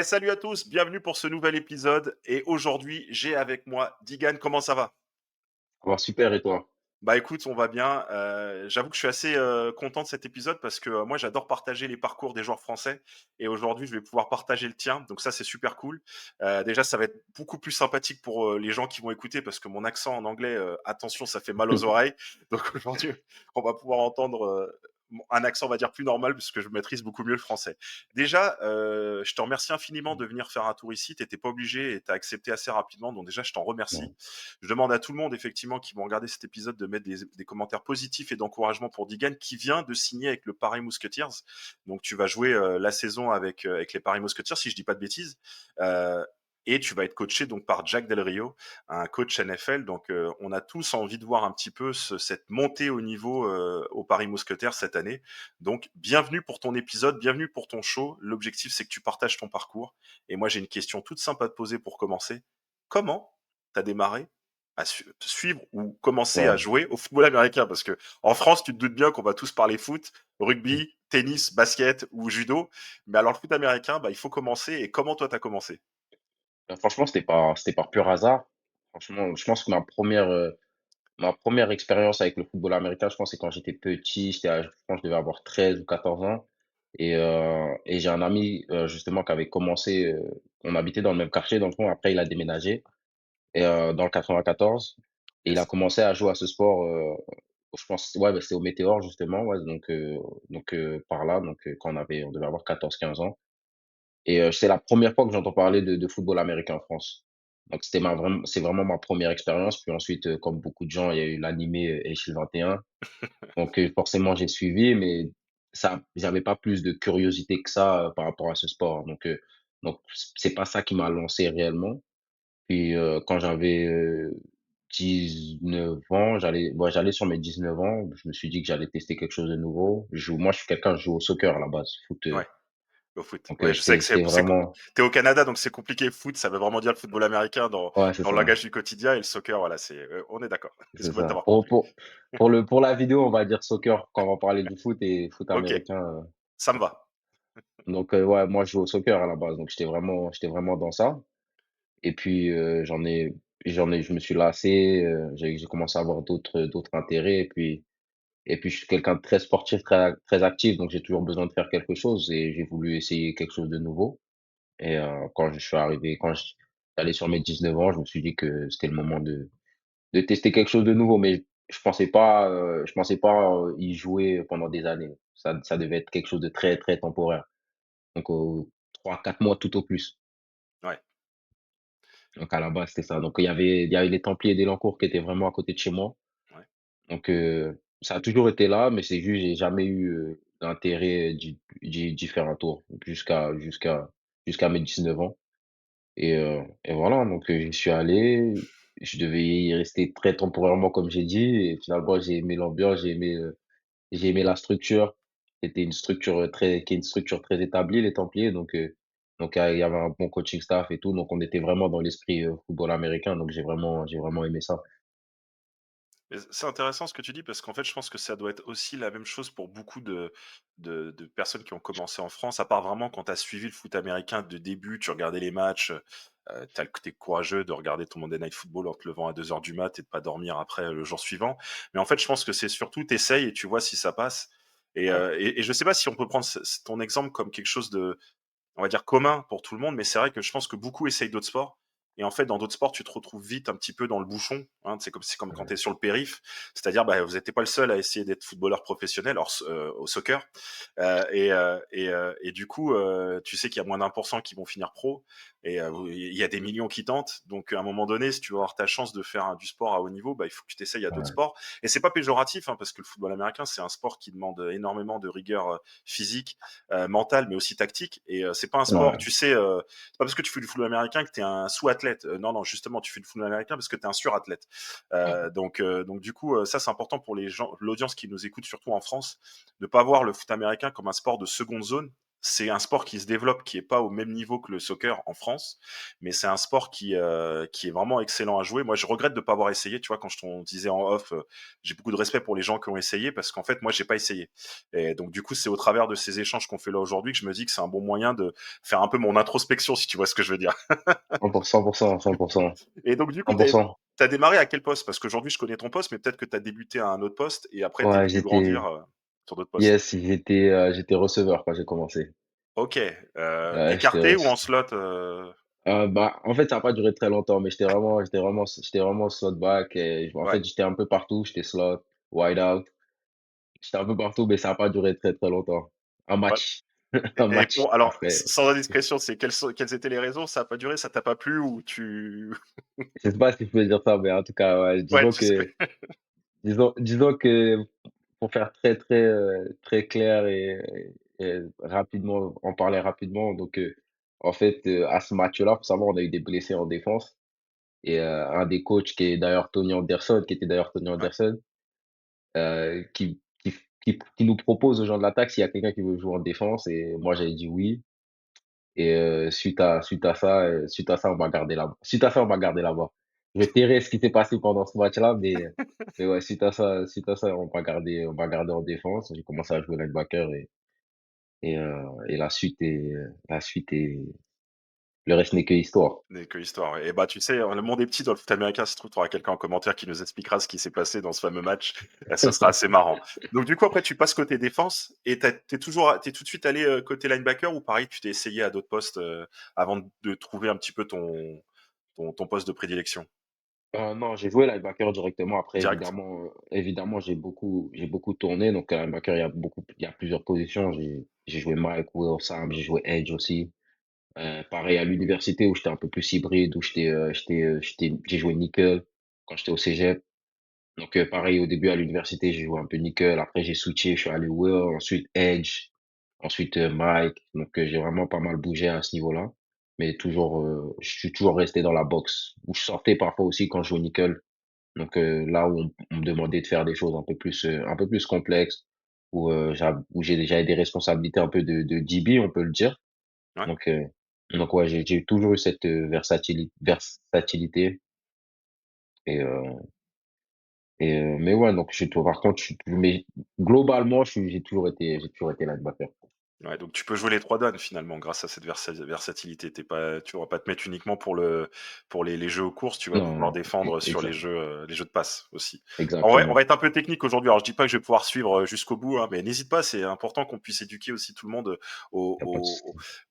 Salut à tous, bienvenue pour ce nouvel épisode. Et aujourd'hui, j'ai avec moi Digan. Comment ça va? Oh, super, et toi? Bah écoute, on va bien. J'avoue que je suis assez content de cet épisode parce que moi, j'adore partager les parcours des joueurs français. Et aujourd'hui, je vais pouvoir partager le tien. Donc ça, c'est super cool. Déjà, ça va être beaucoup plus sympathique pour les gens qui vont écouter parce que mon accent en anglais, attention, ça fait mal aux oreilles. Donc aujourd'hui, on va pouvoir entendre un accent, on va dire, plus normal puisque je maîtrise beaucoup mieux le français. Déjà, je te remercie infiniment de venir faire un tour ici. Tu n'étais pas obligé et tu as accepté assez rapidement. Donc déjà, je t'en remercie. Non. Je demande à tout le monde, effectivement, qui vont regarder cet épisode de mettre des commentaires positifs et d'encouragement pour Digan, qui vient de signer avec le Paris Musketeers. Donc, tu vas jouer la saison avec les Paris Musketeers, si je dis pas de bêtises. Euh, et tu vas être coaché donc par Jack Del Rio, un coach NFL. Donc, on a tous envie de voir un petit peu cette montée au niveau au Paris Musketeers cette année. Donc, bienvenue pour ton épisode, bienvenue pour ton show. L'objectif, c'est que tu partages ton parcours. Et moi, j'ai une question toute simple à te poser pour commencer. Comment tu as démarré à suivre ou commencer à Ouais. jouer au football américain? Parce que en France, tu te doutes bien qu'on va tous parler foot, rugby, tennis, basket ou judo. Mais alors, le foot américain, bah, il faut commencer. Et comment toi, t'as commencé? Franchement, c'était par pur hasard. Franchement, je pense que ma première expérience avec le football américain, je pense, c'est quand j'étais petit. Je pense que je devais avoir 13 ou 14 ans et j'ai un ami, justement, qui avait commencé, on habitait dans le même quartier, dans le fond. Après, il a déménagé dans le 94 et il a Yes. commencé à jouer à ce sport, je pense, ouais, bah, c'était au Météor, justement, ouais, par là, quand on devait avoir 14 15 ans. Et c'est la première fois que j'entends parler de football américain en France. Donc c'est vraiment ma première expérience. Puis ensuite, comme beaucoup de gens, il y a eu l'animé, Age 21. Donc forcément, j'ai suivi, mais j'avais pas plus de curiosité que ça, par rapport à ce sport. C'est pas ça qui m'a lancé réellement. Puis, quand j'avais, 19 ans, j'allais sur mes 19 ans, je me suis dit que j'allais tester quelque chose de nouveau. Je suis quelqu'un, je joue au soccer à la base, foot, Ouais, au foot. donc Ouais, je sais que c'était vraiment. t'es au Canada, donc c'est compliqué. Foot, ça veut vraiment dire le football américain Ouais, c'est dans le ça. langage du quotidien et le soccer, voilà, on est d'accord. C'est Excuse-moi de ça. t'avoir coupé. Pour la vidéo, on va dire soccer quand on va parler du foot et foot Ok, américain, ça me va. ouais, moi, je joue au soccer à la base, donc j'étais vraiment dans ça et puis, je me suis lassé, j'ai commencé à avoir d'autres intérêts et puis je suis quelqu'un de très sportif, très actif, donc j'ai toujours besoin de faire quelque chose et j'ai voulu essayer quelque chose de nouveau et quand j'allais sur mes 19 ans, je me suis dit que c'était le moment de tester quelque chose de nouveau, mais je pensais pas, y jouer pendant des années. Ça devait être quelque chose de très, très temporaire. Donc, 3-4 mois tout au plus. Ouais, Donc à la base, c'était ça. Donc il y avait les Templiers d'Élancourt qui étaient vraiment à côté de chez moi. ouais. Donc, ça a toujours été là, mais c'est juste, j'ai jamais eu, d'intérêt d'y faire un tour jusqu'à mes 19 ans et voilà, donc, j'y suis allé. Je devais y rester très temporairement comme j'ai dit et finalement j'ai aimé l'ambiance, j'ai aimé la structure. C'était une structure, qui est une structure très établie, les Templiers, il y avait un bon coaching staff et tout, donc on était vraiment dans l'esprit, football américain, donc j'ai vraiment aimé ça. Et c'est intéressant ce que tu dis parce qu'en fait, je pense que ça doit être aussi la même chose pour beaucoup de personnes qui ont commencé en France, à part vraiment quand tu as suivi le foot américain de début, tu regardais les matchs, tu as le côté courageux de regarder ton Monday Night Football en te levant à 2 heures du mat et de pas dormir après le jour suivant. Mais en fait, je pense que c'est surtout tu essayes et tu vois si ça passe. Ouais, Et je sais pas si on peut prendre ton exemple comme quelque chose de, on va dire, commun pour tout le monde, mais c'est vrai que je pense que beaucoup essayent d'autres sports. Et en fait, dans d'autres sports, tu te retrouves vite un petit peu dans le bouchon. Hein, c'est comme quand tu es ouais, sur le périph. C'est-à-dire, bah, vous n'étiez pas le seul à essayer d'être footballeur professionnel au soccer. Et du coup, tu sais qu'il y a moins d'1% qui vont finir pro. Et il y a des millions qui tentent. Donc, à un moment donné, si tu veux avoir ta chance de faire du sport à haut niveau, bah, il faut que tu t'essayes à d'autres ouais, sports. Et c'est pas péjoratif, hein, parce que le football américain, c'est un sport qui demande énormément de rigueur physique, mentale, mais aussi tactique. Et c'est pas un sport, ouais, tu sais, c'est pas parce que tu fais du football américain que tu es un sous-athlète. Non, non, justement, tu fais du football américain parce que tu es un sur-athlète. ouais, Donc du coup, ça c'est important pour les gens, l'audience qui nous écoute, surtout en France, de pas voir le foot américain comme un sport de seconde zone. c'est un sport qui se développe, qui est pas au même niveau que le soccer en France, mais c'est un sport qui est vraiment excellent à jouer. Moi, je regrette de pas avoir essayé, tu vois? Quand je t'en disais en off, j'ai beaucoup de respect pour les gens qui ont essayé parce qu'en fait, moi, j'ai pas essayé et donc du coup, c'est au travers de ces échanges qu'on fait là aujourd'hui que je me dis que c'est un bon moyen de faire un peu mon introspection, si tu vois ce que je veux dire. 100%, 100%, Et donc du coup, tu 100%. as démarré à quel poste? Parce qu'aujourd'hui, je connais ton poste, mais peut-être que tu as débuté à un autre poste et après tu es Ouais, venu grandir, sur d'autres postes. j'étais receveur quand j'ai commencé. OK, Ouais, j'étais écarté rec ou en slot, bah, en fait, ça a pas duré très longtemps, mais j'étais vraiment slot back et en Ouais. fait, j'étais un peu partout, j'étais slot, wide out, j'étais un peu partout, mais ça a pas duré très, très longtemps. Un Ouais. match, un Et match, pour alors, après, sans indiscrétion, c'est quelles étaient les raisons? Ça a pas duré, ça t'a pas plu ou tu je sais pas si je peux dire ça, mais en tout cas, ouais, ouais, tu sais. disons que pour faire très, très, très clair et rapidement en parler rapidement, donc en fait, à ce match-là, faut savoir, on a eu des blessés en défense et un des coachs qui est d'ailleurs Tony Anderson, qui était d'ailleurs Tony Ouais, Anderson, qui nous propose aux gens de l'attaque s'il y a quelqu'un qui veut jouer en défense et moi j'avais dit oui et suite à ça, on m'a gardé là-bas. Je tairai ce qui s'est passé pendant ce match-là, mais ouais, suite à ça, on m'a gardé en défense. J'ai commencé à jouer linebacker et la suite est le reste n'est que histoire. n'est que histoire, ouais. Et bah, tu sais, le monde est petit dans le foot américain. Si se trouve, tu auras quelqu'un en commentaire qui nous expliquera ce qui s'est passé dans ce fameux match. Ça sera assez marrant. Donc du coup, après, tu passes côté défense et t'es tout de suite allé, côté linebacker ou pareil, tu t'es essayé à d'autres postes, avant de trouver un petit peu ton poste de prédilection? Non, j'ai joué linebacker directement. Après Direct? évidemment, j'ai beaucoup tourné donc linebacker, il y a plusieurs positions. J'ai joué Mike, Will, Sam, j'ai joué edge aussi. Pareil à l'université où j'étais un peu plus hybride, où j'ai joué nickel quand j'étais au cégep. Donc pareil au début à l'université, j'ai joué un peu nickel. Après j'ai switché, je suis allé Will, ensuite edge, ensuite Mike. Donc j'ai vraiment pas mal bougé à ce niveau-là. Mais toujours, je suis toujours resté dans la boxe. Où je sortais parfois aussi quand je jouais nickel. Donc là où on me demandait de faire des choses un peu plus complexes, où j'avais des responsabilités un peu de DB, on peut le dire. Ouais. Donc, heu, donc ouais, j'ai toujours eu cette, versatilité et mais ouais, donc par contre, mais globalement, j'ai toujours été linebacker. Ouais, donc tu peux jouer les 3 donnes finalement grâce à cette versatilité. Tu vas pas te mettre uniquement pour les jeux aux courses, tu vas pouvoir Non, défendre sur exact, les jeux de passe aussi. On va exactement. être un peu technique aujourd'hui. Alors je dis pas que je vais pouvoir suivre, jusqu'au bout, hein, mais n'hésite pas, c'est important qu'on puisse éduquer aussi tout le monde, aux Y a pas de souci.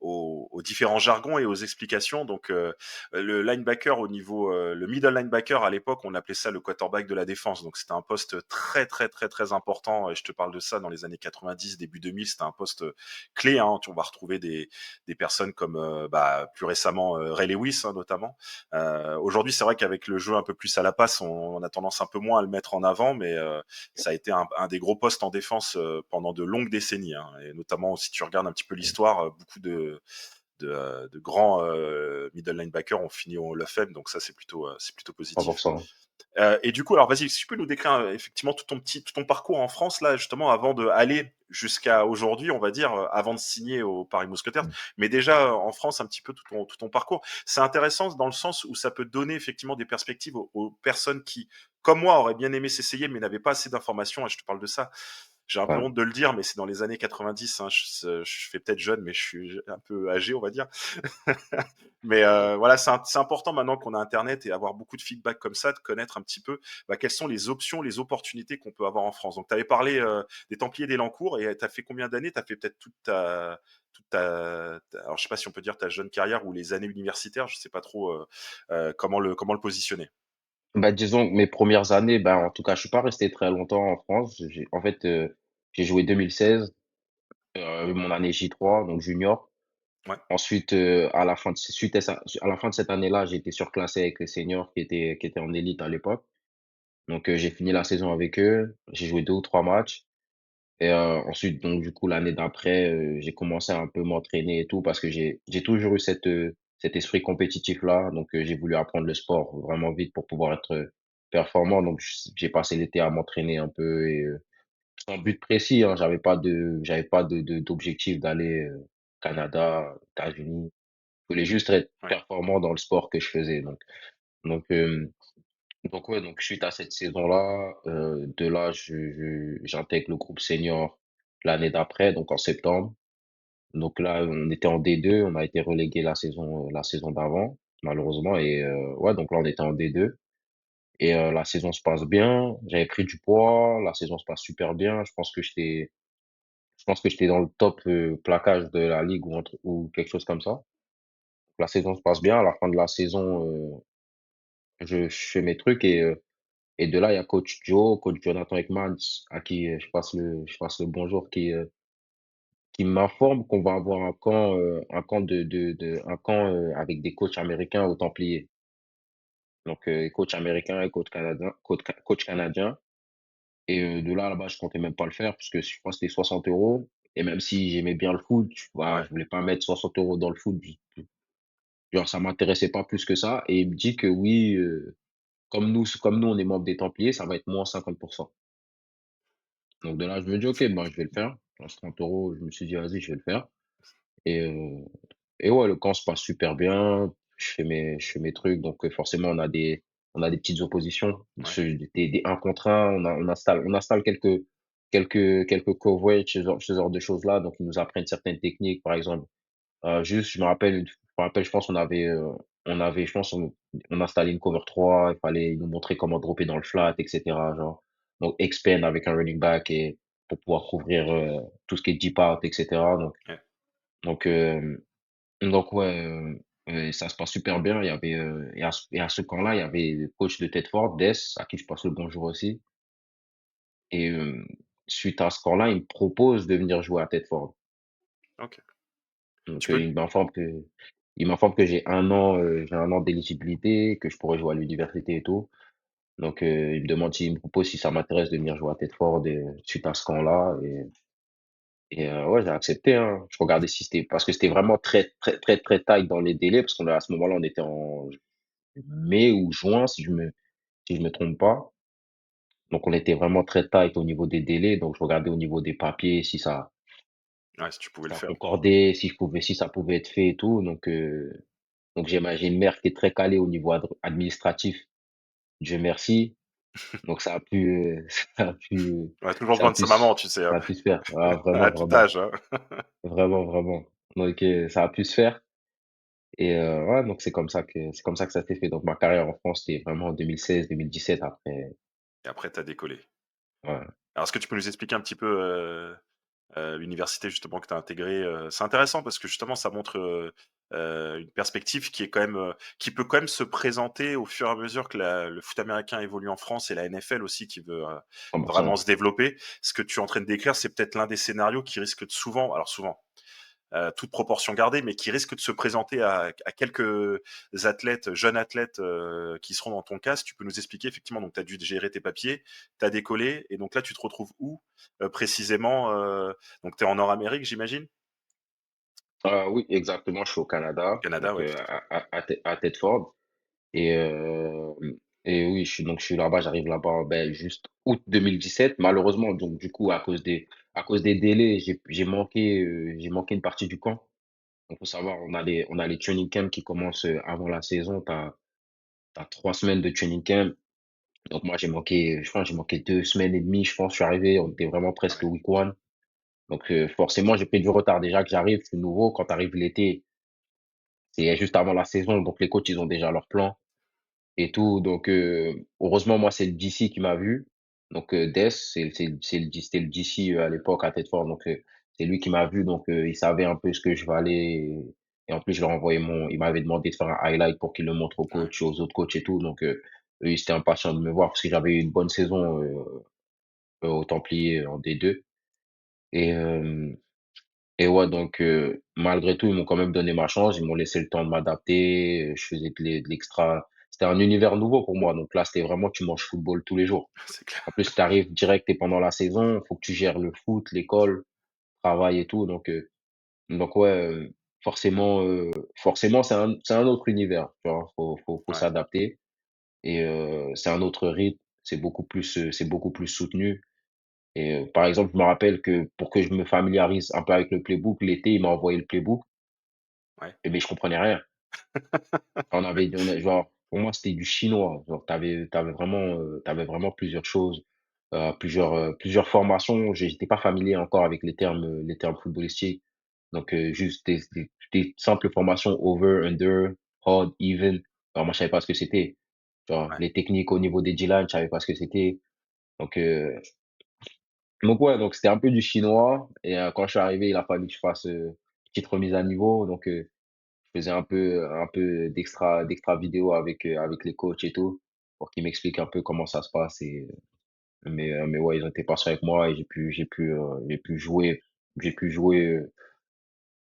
aux différents jargons et aux explications. Donc le linebacker le middle linebacker à l'époque, on appelait ça le quarterback de la défense. Donc c'était un poste très, très, très, très important et je te parle de ça dans les années 90, début 2000, c'était un poste clés. Hein. On va retrouver des personnes comme plus récemment Ray Lewis notamment. Aujourd'hui, c'est vrai qu'avec le jeu un peu plus à la passe, on a tendance un peu moins à le mettre en avant, mais ça a été un des gros postes en défense pendant de longues décennies. Hein. Et notamment, si tu regardes un petit peu l'histoire, beaucoup de grands middle linebackers ont fini au Hall of Fame, donc ça c'est plutôt positif. 100%. Et du coup, alors vas-y, si tu peux nous décrire effectivement tout ton parcours en France là, justement, avant de aller jusqu'à aujourd'hui, on va dire, avant de signer au Paris Mousquetaires. Mais déjà en France, un petit peu tout ton parcours. C'est intéressant dans le sens où ça peut donner effectivement des perspectives aux personnes qui, comme moi, auraient bien aimé s'essayer, mais n'avaient pas assez d'informations. Et je te parle de ça. J'ai un peu Ouais. honte de le dire, mais c'est dans les années 90. Hein, je fais peut-être jeune, mais je suis un peu âgé, on va dire. Mais voilà, c'est important maintenant qu'on a Internet et avoir beaucoup de feedback comme ça, de connaître un petit peu quelles sont les options, les opportunités qu'on peut avoir en France. Donc, tu avais parlé des Templiers d'Elancourt et tu as fait combien d'années? Tu as fait peut-être alors, je sais pas si on peut dire ta jeune carrière ou les années universitaires, je sais pas trop comment le positionner. Bah, disons que mes premières années, en tout cas, je suis pas resté très longtemps en France. En fait, j'ai joué 2016, mon année J3, donc junior. Ouais, Ensuite, à la fin de cette année-là, j'ai été surclassé avec les seniors qui étaient en élite à l'époque. Donc, j'ai fini la saison avec eux. J'ai joué 2 ou 3 matchs et ensuite, donc du coup, l'année d'après, j'ai commencé à un peu m'entraîner et tout parce que j'ai toujours eu cet esprit compétitif-là. Donc, j'ai voulu apprendre le sport vraiment vite pour pouvoir être, performant. Donc j'ai passé l'été à m'entraîner un peu et sans but précis, hein. J'avais pas d'objectif d'aller, Canada, États-Unis. Je voulais juste être Ouais. performant dans le sport que je faisais. Donc, ouais, donc suite à cette saison-là, de là, j'intègre le groupe senior l'année d'après, donc en septembre. Donc là, on était en D2, on a été relégué la saison d'avant, malheureusement. Et ouais, donc là, on était en D2. Et la saison se passe bien. J'avais pris du poids, la saison se passe super bien. Je pense que j'étais dans le top plaquage de la ligue ou quelque chose comme ça. La saison se passe bien. À la fin de la saison, je fais mes trucs et de là, il y a coach Jonathan Ekman, à qui je passe le bonjour, qui m'informe qu'on va avoir un camp un camp avec des coachs américains aux Templiers. Donc, coach américain et coach canadien. Et de là, là-bas, je comptais même pas le faire puisque je crois que c'était 60 €. Et même si j'aimais bien le foot, Ouais. je voulais pas mettre 60 € dans le foot. Genre, ça m'intéressait pas plus que ça. Et il me dit que oui, comme nous, on est membre des Templiers, ça va être moins 50%. Donc de là, je me dis: «OK, ben, je vais le faire». Genre 30 €, je me suis dit: «Vas-y, je vais le faire». Et ouais, le camp se passe super bien. Je fais mes trucs. Donc forcément, on a des petites oppositions, Ouais. des 1 contre 1. On installe quelques coverage, ce genre de choses-là. Donc ils nous apprennent certaines techniques. Par exemple, juste, je pense je pense on installait une cover 3. Il fallait nous montrer comment dropper dans le flat et cetera, genre. Donc expand avec un running back et pour pouvoir couvrir, tout ce qui est deep out et cetera. Ouais. Donc hem donc ouais, ça se passe super bien. Il y avait, et à ce camp-là, il y avait le coach de Tedford, Des, à qui je passe le bonjour aussi. Et suite à ce camp-là, il me propose de venir jouer à Tedford. OK. Tu Donc peux il m'informe que j'ai 1 an d'éligibilité, que je pourrais jouer à l'université et tout. Donc il me propose si ça m'intéresse de venir jouer à Tedford suite à ce camp-là. Et ouais, j'ai accepté, hein. Je regardais si c'était parce que c'était vraiment très, très, très, très tight dans les délais parce qu'à ce moment-là, on était en mai ou juin, si je me trompe pas. Donc on était vraiment très tight au niveau des délais. Donc je regardais au niveau des papiers ouais, si tu pouvais le ça faire. concordait, si ça pouvait être fait et tout. Donc j'ai une mère qui est très calée au niveau administratif, Dieu merci. Donc ça a pu, On a toujours ça a besoin de pu sa s maman, tu sais, hein, ça a pu se faire. Ah vraiment, à tout vraiment, âge, hein. vraiment, vraiment. Donc ça a pu se faire. Et ouais, donc c'est comme ça que ça s'est fait. Donc ma carrière en France, c'était vraiment en 2016-2017 après. Et après tu as décollé. Ouais, Alors est-ce que tu peux nous expliquer un petit peu, l'université justement que tu as intégrée? C'est intéressant parce que justement ça montre, une perspective qui est quand même, qui peut quand même se présenter au fur et à mesure que le foot américain évolue en France et la NFL aussi qui veut, vraiment 100%. se développer. Ce que tu es en train de décrire, c'est peut-être l'un des scénarios qui risque de souvent, toute proportion gardée, mais qui risque de se présenter à quelques athlètes, jeunes athlètes qui seront dans ton cas. Si tu peux nous expliquer, effectivement, donc tu as dû gérer tes papiers, tu as décollé, et donc là, tu te retrouves où précisément donc tu es en Nord-Amérique, j'imagine? Oui, exactement, je suis au Au Canada, Canada, donc ouais, tout à fait. à Tedford. Et oui, je suis là-bas, j'arrive là-bas, juste août 2017. Malheureusement, donc du coup, à cause des délais, j'ai manqué une partie du camp. Donc faut savoir, on a les training camps qui commencent, avant la saison. Tu as 3 semaines de training camp. Donc moi, je pense j'ai manqué 2 semaines et demie, je pense. Je suis arrivé, on était vraiment presque Ouais, week one. Donc forcément, j'ai pris du retard. Déjà que j'arrive, c'est nouveau. Quand tu arrives l'été, c'est juste avant la saison, donc les coachs, ils ont déjà leur plan et tout. Donc heureusement, moi, c'est le DC qui m'a vu. Donc Des, c'était le DC, à l'époque à Tedford. Donc c'est lui qui m'a vu. Donc il savait un peu ce que je valais. Et en plus, il m'avait demandé de faire un highlight pour qu'il le montre ouais, aux autres coachs et tout. Donc eux, ils étaient impatients de me voir parce que j'avais eu une bonne saison aux Templiers en D2. Et ouais, donc malgré tout, ils m'ont quand même donné ma chance. Ils m'ont laissé le temps de m'adapter. Je faisais de l'extra. C'était un univers nouveau pour moi. Donc là, c'était vraiment tu manges football tous les jours. c'est clair. En plus, tu arrives direct et pendant la saison, faut que tu gères le foot, l'école, travail et tout. Donc ouais, forcément, forcément, c'est un autre univers, tu vois? Faut Ouais, s'adapter. Et c'est un autre rythme. C'est beaucoup plus soutenu. Et par exemple, je me rappelle que pour que je me familiarise un peu avec le playbook, l'été, il m'a envoyé le playbook Ouais, et mais je comprenais rien. On a genre, pour moi, c'était du chinois. Genre, t'avais vraiment, tu vraiment plusieurs choses, plusieurs formations. J'étais pas familier encore avec les termes footballistiques. Donc, juste des simples formations over, under, odd, even. Alors, moi, je savais pas ce que c'était. Genre, ouais, les techniques au niveau des D-line, je savais pas ce que c'était. Donc, ouais, donc c'était un peu du chinois. Et quand je suis arrivé, il a fallu que je fasse petite remise à niveau. Donc, je faisais un peu d'extra vidéo avec les coachs et tout, pour qu'ils m'expliquent un peu comment ça se passe. Et, mais ouais, ils ont été patients avec moi et j'ai pu jouer,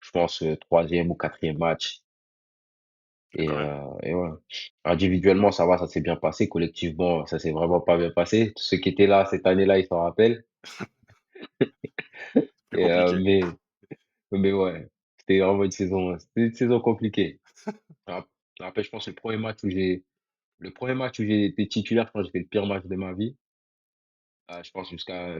je pense, troisième ou quatrième match. ah, quand même. Et ouais. Individuellement, ça va, ça s'est bien passé. Collectivement, ça s'est vraiment pas bien passé. Tous ceux qui étaient là cette année-là, ils s'en rappellent. Plus compliqué. Mais ouais, c'était une saison compliquée. Ap Après, je pense le premier match où j'ai été titulaire, je pense que j'ai fait le pire match de ma vie. Je pense jusqu'à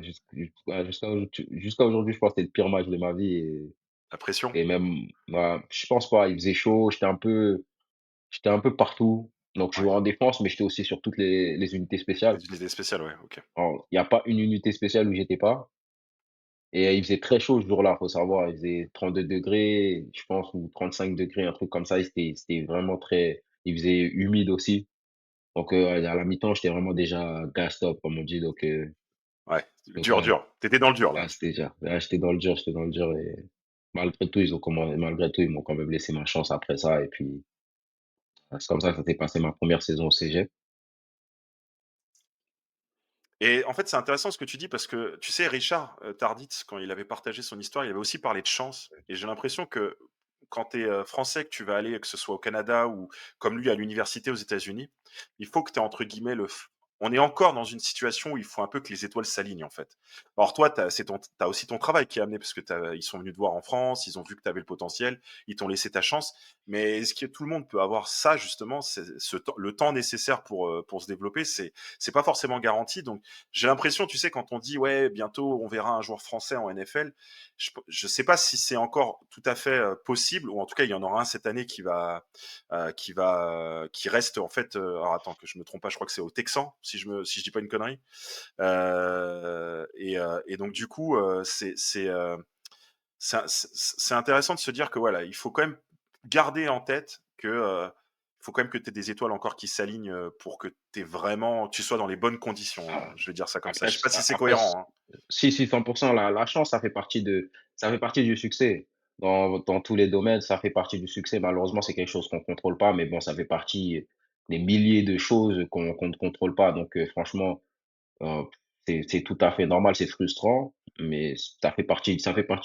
aujourd'hui, je pense que c'était le pire match de ma vie La pression? et même, bah, je pense pas, il faisait chaud, j'étais un peu partout. Donc je Ouais. jouais en défense, mais j'étais aussi sur toutes les unités spéciales. Les unités spéciales, ouais, OK. Alors, il y a pas une unité spéciale où j'étais pas. Et il faisait très chaud ce jour-là, faut savoir. Il faisait 32 degrés, je pense, ou 35 degrés, un truc comme ça. Et c'était vraiment très, il faisait humide aussi. Donc, à la mi-temps, j'étais vraiment déjà gassed up, comme on dit. Ouais, Donc dur, ouais, dur. Tu étais dans le dur, là. j'étais dans le dur, j'étais dans le dur. Et malgré tout, ils m'ont quand même laissé ma chance après ça. Et puis, c'est comme ça que ça s'est passé ma première saison au cégep. Et en fait, c'est intéressant ce que tu dis parce que, tu sais, Richard, Tarditz, quand il avait partagé son histoire, il avait aussi parlé de chance et j'ai l'impression que quand tu es, français, que tu vas aller, que ce soit au Canada ou comme lui à l'université aux États-Unis, il faut que tu aies entre guillemets le f on est encore dans une situation où il faut un peu que les étoiles s'alignent, en fait. Alors toi, tu aussi ton travail qui a amené parce que ils sont venus te voir en France, ils ont vu que tu avais le potentiel, ils t'ont laissé ta chance. Mais est-ce que tout le monde peut avoir ça justement, c'est ce temps le temps nécessaire pour se développer? C'est pas forcément garanti donc j'ai l'impression, tu sais, quand on dit ouais, bientôt on verra un joueur français en NFL, je sais pas si c'est encore tout à fait possible, ou en tout cas il y en aura un cette année qui reste en fait. Alors attends que je me trompe pas, je crois que c'est au Texan, si je dis pas une connerie. Et donc du coup, c'est intéressant de se dire que voilà, il faut quand même garder en tête que il faut quand même que tu aies des étoiles encore qui s'alignent pour que tu sois dans les bonnes conditions. Je vais dire ça comme ça. Après, Je sais pas si c'est après, cohérent, hein. si, si, 100%, la chance, ça fait partie du succès. Dans tous les domaines, ça fait partie du succès. Malheureusement, c'est quelque chose qu'on contrôle pas, mais bon, ça fait partie des milliers de choses qu'on ne contrôle pas. Donc, franchement, euh, c'est tout à fait normal, c'est frustrant, mais ça fait partie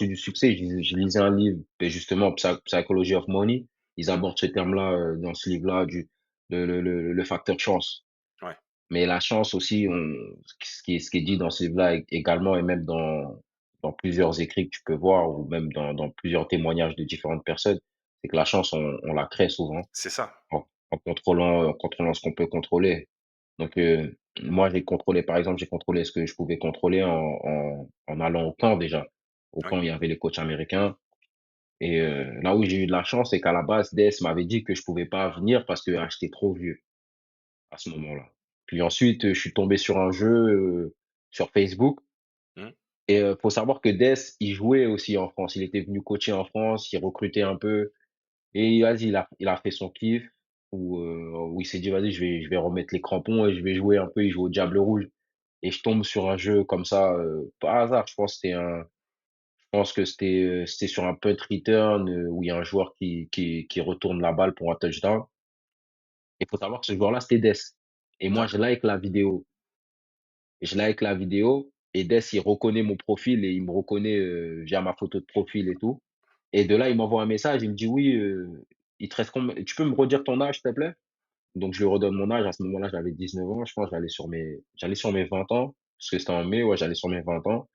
du succès. Je lisais un livre, et justement, Psychology of Money. Ils Mm. abordent ce terme-là, dans ce livre-là, le facteur chance. Ouais, Mais la chance aussi, ce qui est dit dans ce livre-là également, et même dans plusieurs écrits que tu peux voir, ou même dans plusieurs témoignages de différentes personnes, c'est que la chance, on la crée souvent c'est ça. en contrôlant ce qu'on peut contrôler. Donc, moi, j'ai contrôlé ce que je pouvais contrôler en allant au camp déjà. Au Oui, camp, il y avait les coachs américains. Et là où j'ai eu de la chance, c'est qu'à la base, Des m'avait dit que je pouvais pas venir parce que j'étais trop vieux à ce moment-là. Puis ensuite, je suis tombé sur un jeu, sur Facebook. mm, Et faut savoir que Dess, il jouait aussi en France. Il était venu coacher en France, il recrutait un peu et vas-y, il a fait son kiff où il s'est dit: «Vas-y, je vais remettre les crampons et je vais jouer un peu». Il joue au Diable Rouge et je tombe sur un jeu comme ça, par hasard. Je pense que c'était sur un punt return, où il y a un joueur qui retourne la balle pour un touchdown. Il faut savoir que ce joueur-là, c'était Dess et moi, d'accord. je like la vidéo et Dess, il reconnaît mon profil et il me reconnaît, via ma photo de profil et tout. Et de là, il m'envoie un message, il me dit: «Oui, il te reste comb tu peux me redire ton âge, s'il te plaît?» Donc je lui redonne mon âge. À ce moment-là, j'avais 19 ans, je pense, j'allais sur mes 20 ans, parce que c'était en mai, ouais, j'allais sur mes 20 ans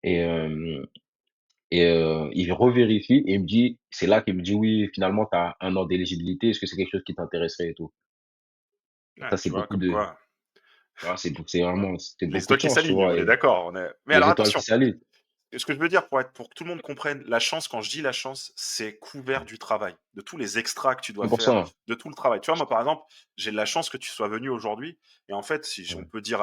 et il revérifie et il me dit c'est là qu'il me dit: «Oui, finalement, tu as 1 an d'éligibilité, est-ce que c'est quelque chose qui t'intéresserait et tout?» Donc Ah, ça, tu c'est vois, beaucoup comme de quoi. c'est vraiment c'était Les beaucoup de étoiles qui chance, tu s'alignent, vois? on est Et d'accord, mais les alors étoiles qui attention, s'alignent. ce que je veux dire pour que tout le monde comprenne, la chance, quand je dis la chance, c'est couvert Mmh. du travail, de tous les extras que tu dois faire, 100. de tout le travail. Tu vois, moi, par exemple, j'ai de la chance que tu sois venu aujourd'hui et en fait, si j on Ouais. peut dire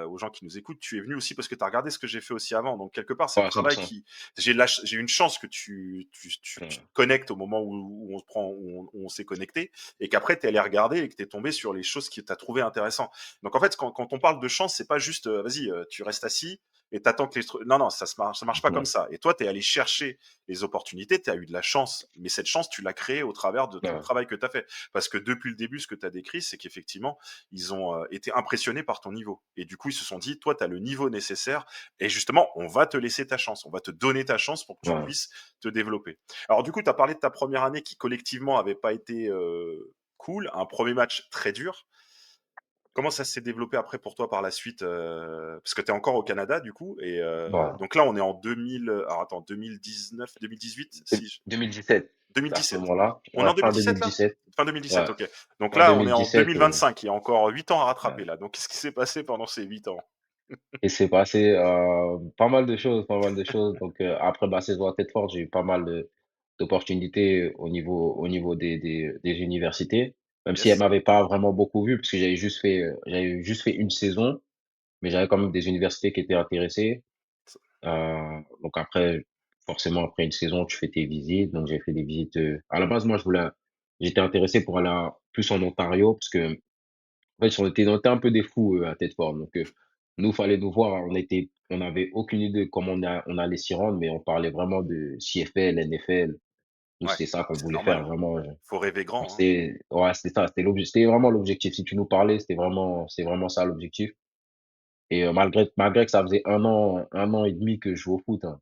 aux gens qui nous écoutent, tu es venu aussi parce que tu as regardé ce que j'ai fait aussi avant. Donc quelque part, c'est le Ouais, travail 100. qui j'ai une chance que tu te Ouais, connectes au moment où on se prend où on s'est connecté et qu'après tu es allé regarder et que tu es tombé sur les choses que tu as trouvées intéressantes. Donc en fait, quand on parle de chance, c'est pas juste, vas-y, tu restes assis et t'attends que les trucs. Non, non, ça marche pas comme ouais, ça. Et toi, tu es allé chercher les opportunités, tu as eu de la chance, mais cette chance, tu l'as créée au travers de tout le ouais, travail que tu as fait. Parce que depuis le début, ce que tu as décrit, c'est qu'effectivement, ils ont été impressionnés par ton niveau. Et du coup, ils se sont dit, toi, tu as le niveau nécessaire. Et justement, on va te laisser ta chance. On va te donner ta chance pour que tu ouais. puisses te développer. Alors, du coup, tu as parlé de ta première année qui, collectivement, avait pas été cool. Un premier match très dur. Comment ça s'est développé après pour toi par la suite, parce que tu es encore au Canada du coup et Voilà. donc là on est en 2000, alors attends 2019-2018 Deux- si j 2017, à ce 2017? moment-là. On est Ouais, en fin 2017 là? 2017. Fin Ouais, 2017, OK. Donc fin là on est en 2017. 2025, il y a encore 8 ans à rattraper Ouais. là, donc qu'est-ce qui s'est passé pendant ces 8 ans? Et c'est passé pas mal de choses, pas mal de choses. Donc, après ma saison à tête forte, j'ai eu pas mal d'opportunités au niveau des universités, même si elles Yes. m'avaient pas vraiment beaucoup vu, parce que j'avais juste fait une saison, mais j'avais quand même des universités qui étaient intéressées. Donc après, forcément, après une saison, tu fais tes visites. Donc j'ai fait des visites. À la base, moi, j'étais intéressé pour aller plus en Ontario, parce que en fait, on était un peu des fous à Tedford. Donc nous, fallait nous voir. On avait aucune idée de comment on allait s'y rendre, mais on parlait vraiment de CFL, NFL. Nous, Ouais, c'était ça qu'on c'est voulait normal, faire hein. vraiment. Faut rêver Donc grand, hein. c'était, ouais, c'était ça, c'était vraiment l'objectif. Si tu nous parlais, c'était vraiment ça l'objectif. Et malgré que ça faisait un an et demi que je joue au foot, hein.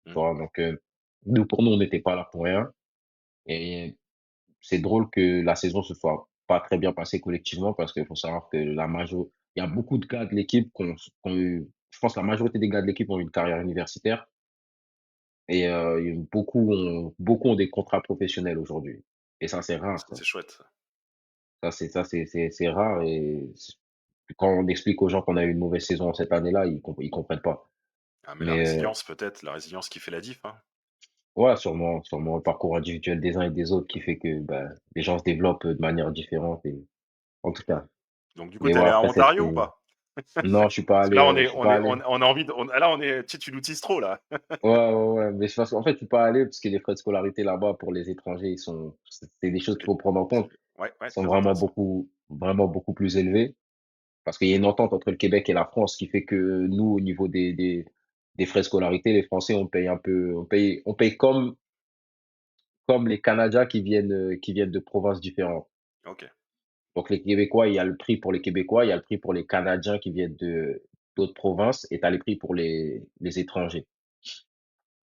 Tu Mmh. vois? Donc, pour nous, on n'était pas là pour rien. Et c'est drôle que la saison se soit pas très bien passée collectivement, parce qu'il faut savoir que il y a beaucoup de gars de l'équipe qui ont eu, je pense que la majorité des gars de l'équipe ont eu une carrière universitaire, et il y a beaucoup ont des contrats professionnels aujourd'hui. Et ça, c'est rare, Ça ça. c'est chouette ça. C'est rare, et quand on explique aux gens qu'on a eu une mauvaise saison cette année-là, ils comprennent pas. Ah mais la Mais, résilience peut-être, la résilience qui fait la diff, hein. ouais, sûrement le parcours individuel des uns et des autres qui fait que, bah, les gens se développent de manière différente, et en tout cas. Donc du coup, Mais tu es ouais, allé à après Ontario ou c'était pas? non, Parce que là, je suis pas allé. on a envie de, là, on est, tu nous teases trop là. Ouais, ouais, ouais, mais c'est parce qu'en fait, je suis pas allé parce que les frais de scolarité là-bas pour les étrangers, c'est des choses qu'il C'est faut prendre en c'est compte. ouais, ouais, Ils sont très intéressant. vraiment beaucoup plus élevés, parce qu'il y a une entente entre le Québec et la France qui fait que nous, au niveau des frais de scolarité, les Français, on paye comme les Canadiens qui viennent de provinces différentes. OK, Donc les Québécois, il y a le prix pour les Québécois, il y a le prix pour les Canadiens qui viennent de d'autres provinces, et tu as les prix pour les étrangers.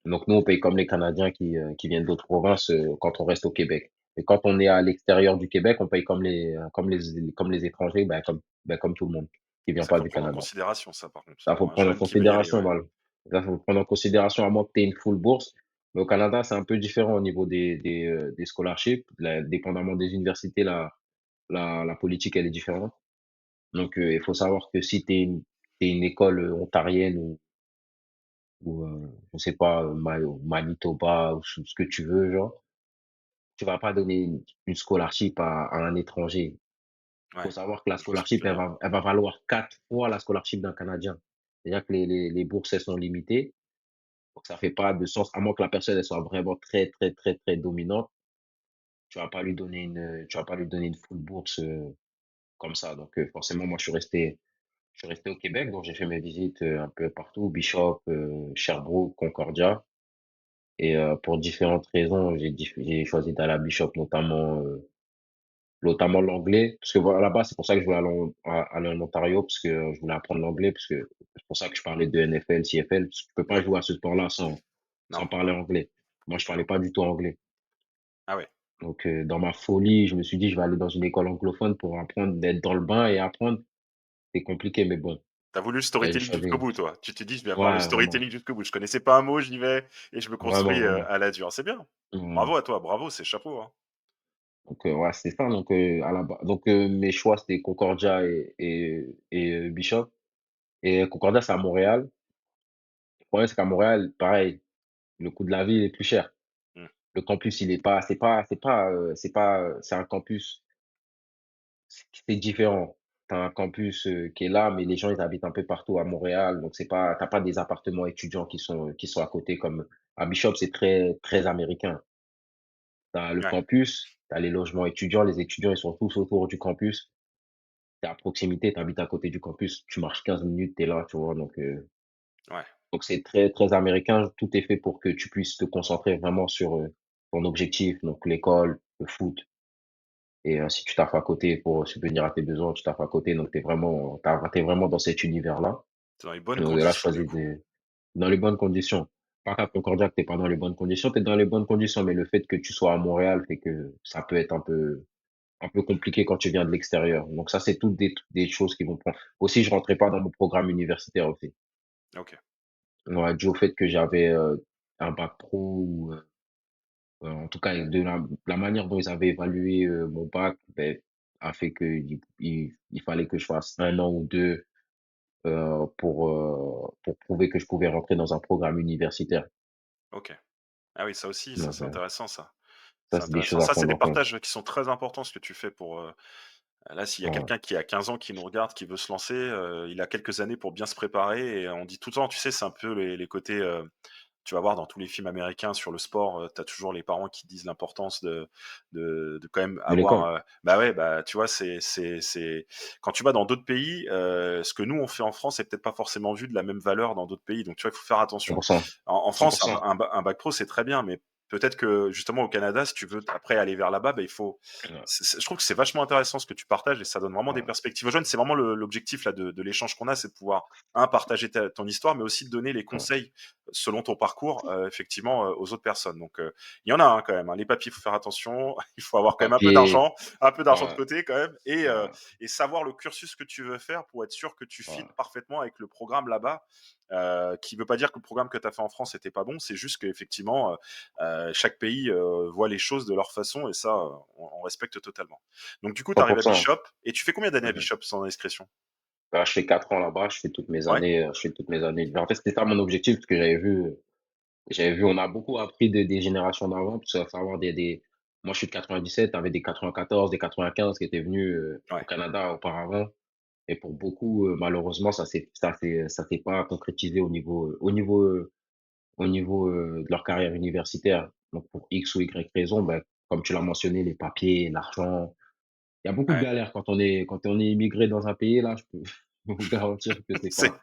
Donc nous, on paye comme les Canadiens qui viennent d'autres provinces, quand on reste au Québec. Et quand on est à l'extérieur du Québec, on paye comme les étrangers, comme tout le monde qui vient ça, pas faut du prendre en Canada. considération ça, par contre, Ça, faut pour un prendre en jeune qui veut y aller, considération ouais. dans le Ça, faut prendre en considération, à moins que tu aies une full bourse. Mais au Canada, c'est un peu différent au niveau des scholarships. Dépendamment des universités, la politique, elle est différente. Donc, il faut savoir que si tu une école, ontarienne, je sais pas, Manitoba, ou ce que tu veux, genre, tu vas pas donner une scholarship à un étranger. Il faut Ouais, savoir que la je vois ce que tu scholarship, veux dire. elle va valoir 4 fois la scholarship d'un Canadien. C'est-à-dire que les bourses, elles sont limitées. Donc ça fait pas de sens, à moins que la personne, elle soit vraiment très, très, très, très dominante. Tu vas pas lui donner une full bourse, comme ça. Donc, forcément, moi, je suis resté au Québec, donc j'ai fait mes visites, un peu partout, Bishop, Sherbrooke, Concordia. Et pour différentes raisons, j'ai choisi d'aller à Bishop, notamment l'anglais, parce que voilà, là-bas, c'est pour ça que je voulais aller en Ontario, parce que je voulais apprendre l'anglais, parce que c'est pour ça que je parlais de NFL, CFL, parce que tu peux pas Ouais, jouer à ce sport-là non, sans parler anglais. Moi, c'est je clair. parlais pas du tout anglais. Ah ouais. Donc, dans ma folie, je me suis dit: «Je vais aller dans une école anglophone pour apprendre, d'être dans le bain et apprendre». C'est compliqué, mais bon, Tu as voulu le j'ai storytelling jusqu'au choisi. bout, toi. Tu t'es dit: «Je vais avoir le Ouais, vraiment, storytelling jusqu'au bout. Je connaissais pas un mot, j'y vais et je me construis, vraiment. à la dure». C'est bien. Mmh. Bravo à toi, bravo, c'est chapeau, hein. Donc ouais, c'était ça, donc à la ba donc mes choix, c'était Concordia et Bishop et Concordia, c'est à Montréal. Le problème, c'est qu'à Montréal, pareil, le coût de la vie, il est plus cher. Mmh, Le campus, il est pas c'est un campus, c'est différent. Tu as un campus, qui est là, mais les gens, ils habitent un peu partout à Montréal, donc c'est pas tu as pas des appartements étudiants qui sont à côté comme à Bishop, c'est très très américain. Tu as le ouais, campus, tu as les logements étudiants, les étudiants, ils sont tous autour du campus. Tu es à proximité, tu habites à côté du campus, tu marches 15 minutes, tu es là, tu vois? ouais, Donc c'est très, très américain. Tout est fait pour que tu puisses te concentrer vraiment sur, ton objectif, donc l'école, le foot et si tu taffes à côté pour subvenir à tes besoins, tu taffes à côté, donc tu vraiment dans cet univers-là. c'est dans les bonnes Donc là, je conditions du choisis coup. des dans les bonnes conditions. Pas qu'à Concordia que tu pas dans les bonnes conditions, tu es dans les bonnes conditions, mais le fait que tu sois à Montréal fait que ça peut être un peu compliqué quand tu viens de l'extérieur. Donc ça, c'est toutes des choses qui vont prendre aussi, je rentrais pas dans mon programme universitaire aussi. OK, Ouais, dû au fait que j'avais, un bac pro ou, en tout cas de la manière dont ils avaient évalué, mon bac, beh, a fait qu'il fallait que je fasse 1 an ou 2 pour prouver que je pouvais rentrer dans un programme universitaire. OK. Ah oui, ça aussi, ça Donc, c'est intéressant ça. ça, C'est c'est des intéressant. choses à Ça, c'est prendre des en compte. partages qui sont très importants ce que tu fais pour, là, s'il y a Ouais, quelqu'un qui a 15 ans qui nous regarde, qui veut se lancer, il a quelques années pour bien se préparer et on dit tout le temps, tu sais, c'est un peu les côtés, tu vas voir dans tous les films américains sur le sport, tu as toujours les parents qui disent l'importance de quand même de l'école. avoir, bah, ouais, bah, tu vois, c'est quand tu vas dans d'autres pays, ce que nous on fait en France est peut-être pas forcément vu de la même valeur dans d'autres pays, donc tu vois, il faut faire attention. 100%, En France, 100%. un bac pro, c'est très bien, mais peut-être que justement au Canada, si tu veux après aller vers là-bas, bah, il faut Ouais, je trouve que c'est vachement intéressant ce que tu partages et ça donne vraiment des ouais, perspectives aux jeunes. C'est vraiment l'objectif là de l'échange qu'on a, c'est de pouvoir partager ton histoire, mais aussi de donner les ouais. conseils selon ton parcours, effectivement, aux autres personnes. Donc, il y en a quand même. Hein. Les papiers, il faut faire attention. Il faut Les avoir quand même papiers, un peu d'argent de ouais, côté quand même, ouais, et savoir le cursus que tu veux faire pour être sûr que tu ouais, fites parfaitement avec le programme là-bas. Qui veut pas dire que le programme que tu as fait en France n'était pas bon, c'est juste qu'effectivement, chaque pays voit les choses de leur façon et ça, on respecte totalement. Donc du coup, tu arrives à 100%. Bishop et tu fais combien d'années à Mmh. Bishop sans indiscrétion? Bah, je fais 4 ans là-bas, Ouais, je fais toutes mes années. En fait, c'était ça mon objectif parce que j'avais vu, on a beaucoup appris des générations d'avant, parce qu'il faut savoir moi je suis de 97, tu avais des 94, des 95 qui étaient venus, au ouais, Canada auparavant et pour beaucoup, malheureusement, ça s'est pas concrétisé au niveau, de leur carrière universitaire. Donc pour X ou Y raison, bah, comme tu l'as mentionné, les papiers, l'argent, il y a beaucoup de ouais. galères quand on est immigré dans un pays là, je peux je peux vous garantir que c'est C'est pas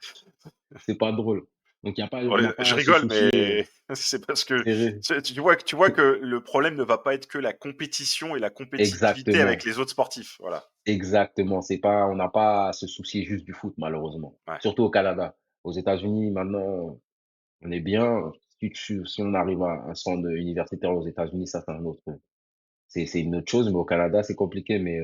c'est pas drôle. Donc il y a pas bon, on n'a pas je à se rigole, soucier, mais c'est parce que c'est tu vois que le problème ne va pas être que la compétition et la compétitivité avec exactement. les autres sportifs. Voilà. Exactement, c'est pas on n'a pas à se soucier juste du foot malheureusement, Ouais, surtout au Canada. Aux États-Unis maintenant, on est bien. Si on arrive à un centre universitaire aux États-Unis, ça c'est une autre chose, mais au Canada, c'est compliqué, mais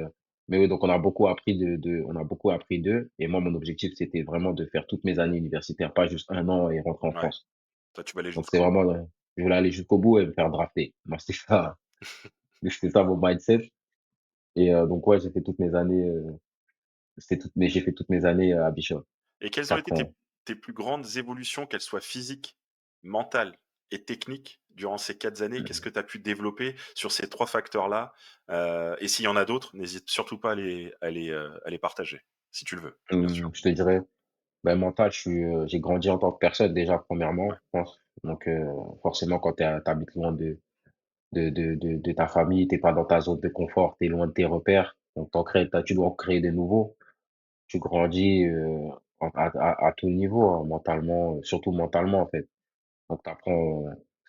oui, donc on a beaucoup appris d'eux et moi, mon objectif, c'était vraiment de faire toutes mes années universitaires, pas juste 1 an et rentrer en ouais. France. Toi, tu vas aller Donc c'est jusqu'au bout. vraiment, je voulais aller jusqu'au bout et me faire drafter. Moi, c'était ça mon mindset et donc ouais, j'ai fait toutes mes années, à Bishop, Et quelles ont été 4 ans. tes plus grandes évolutions, qu'elles soient physiques, mentales et techniques, durant ces 4 années? Qu'est-ce que tu as pu développer sur ces 3 facteurs-là? Et s'il y en a d'autres, n'hésite surtout pas à les partager, si tu le veux, bien sûr. Je te dirais, ben, mental, j'ai grandi en tant que personne déjà Ouais, premièrement, je pense. Donc forcément quand tu habites loin de ta famille, tu pas dans ta zone de confort, tu es loin de tes repères, donc tu dois en créer des nouveaux. Tu grandis, à tout niveau, hein, mentalement, surtout mentalement, en fait. Donc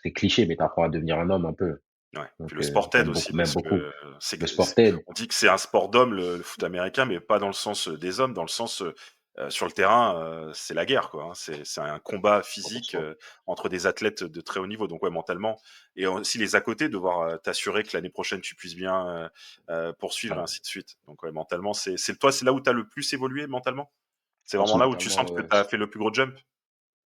c'est cliché, mais tu apprends à devenir un homme un peu. ouais. Donc Puis le sport t'aide aussi même parce beaucoup. que Le sport t'aide, on dit que c'est un sport d'homme, le foot américain, mais pas dans le sens, des hommes, dans le sens, sur le terrain, c'est la guerre, quoi, hein. C'est un combat physique, 100%. entre des athlètes de très haut niveau. Donc ouais, mentalement et aussi les à côté, devoir, t'assurer que l'année prochaine tu puisses bien, poursuivre et Ouais. ainsi de suite. Donc ouais, mentalement, c'est là où tu as le plus évolué mentalement? C'est Je pense vraiment là où tu mentalement, sens que tu as fait le plus gros jump?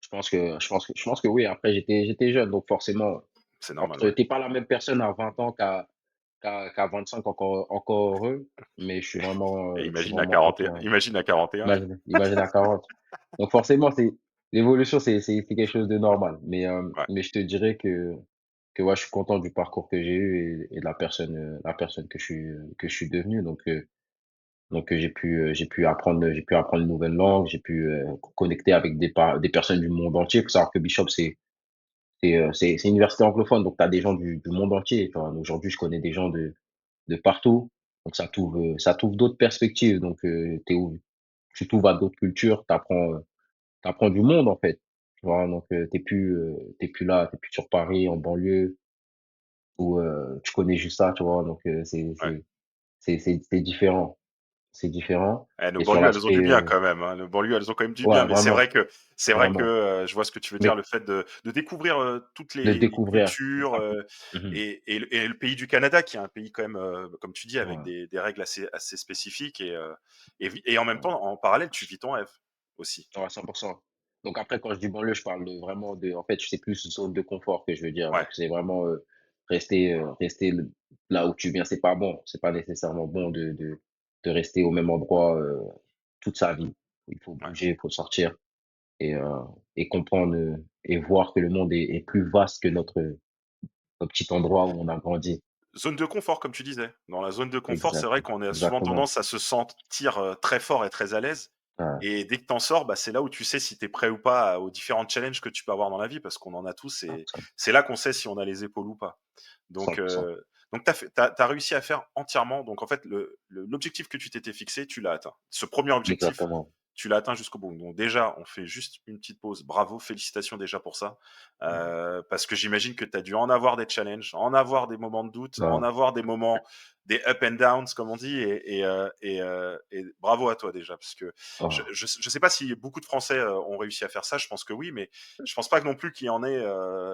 je pense que oui, après j'étais jeune, donc forcément, C'est normal, entre ouais. tu pas la même personne à 20 ans qu'à qu'à 25 encore heureux, mais Et je suis imagine à vraiment 40 et content. imagine à 41. Imagine à 40. Donc forcément, c'est l'évolution, c'est quelque chose de normal. Ouais, Mais je te dirais que ouais, je suis content du parcours que j'ai eu et de la personne que je suis devenu. J'ai pu apprendre une nouvelle langue, j'ai pu connecter avec des personnes du monde entier. Il faut savoir que Bishop, c'est une université anglophone, donc tu as des gens du monde entier. Enfin, aujourd'hui, je connais des gens de partout. Donc ça t'ouvre d'autres perspectives. Donc tu t'ouvres à d'autres cultures, tu apprends du monde en fait. Tu vois? Donc tu plus là, tu plus sur Paris, en banlieue, où tu connais juste ça, tu vois? Donc ouais. c'est différent, c'est différent Eh, nos et sur banlieues, elles ont l'aspect, du bien quand même, hein. Nos banlieues, elles ont quand même du bien, ouais, mais c'est vrai que, vraiment, je vois ce que tu veux dire, mais le fait de découvrir, toutes de les découvrir, cultures, exactement. Mmh. et le pays du Canada qui est un pays quand même, comme tu dis, avec Ouais, des règles assez spécifiques et en même ouais. temps, en parallèle, tu vis ton rêve aussi. Ouais, 100. Donc après, quand je dis banlieue, je parle en fait, c'est plus zone de confort que je veux dire. Ouais, Donc c'est vraiment, rester là où tu viens. C'est pas bon, c'est pas nécessairement bon de rester au même endroit, toute sa vie. Il faut ouais. bouger, il faut sortir et heu et comprendre, et voir que le monde est plus vaste que notre petit endroit où on a grandi. Zone de confort, comme tu disais. Dans la zone de confort, c'est Exact, vrai qu'on a souvent exactement. tendance à se sentir, très fort et très à l'aise Ouais, et dès que tu en sors, bah, c'est là où tu sais si tu es prêt ou pas aux différents challenges que tu peux avoir dans la vie parce qu'on en a tous et 100 c'est là qu'on sait si on a les épaules ou pas. Donc 100. tu as réussi à faire entièrement donc en fait l'objectif que tu t'étais fixé, tu l'as atteint. Ce premier objectif, Exactement. tu l'as atteint jusqu'au bout. Donc déjà, on fait juste une petite pause. Bravo, félicitations déjà pour ça. Parce que j'imagine que tu as dû en avoir des challenges, en avoir des moments de doute, en Ouais. avoir des moments, des up and downs comme on dit et bravo à toi déjà parce que Oh, je sais pas si beaucoup de Français, ont réussi à faire ça, je pense que oui, mais je pense pas que non plus qu'il y en ait,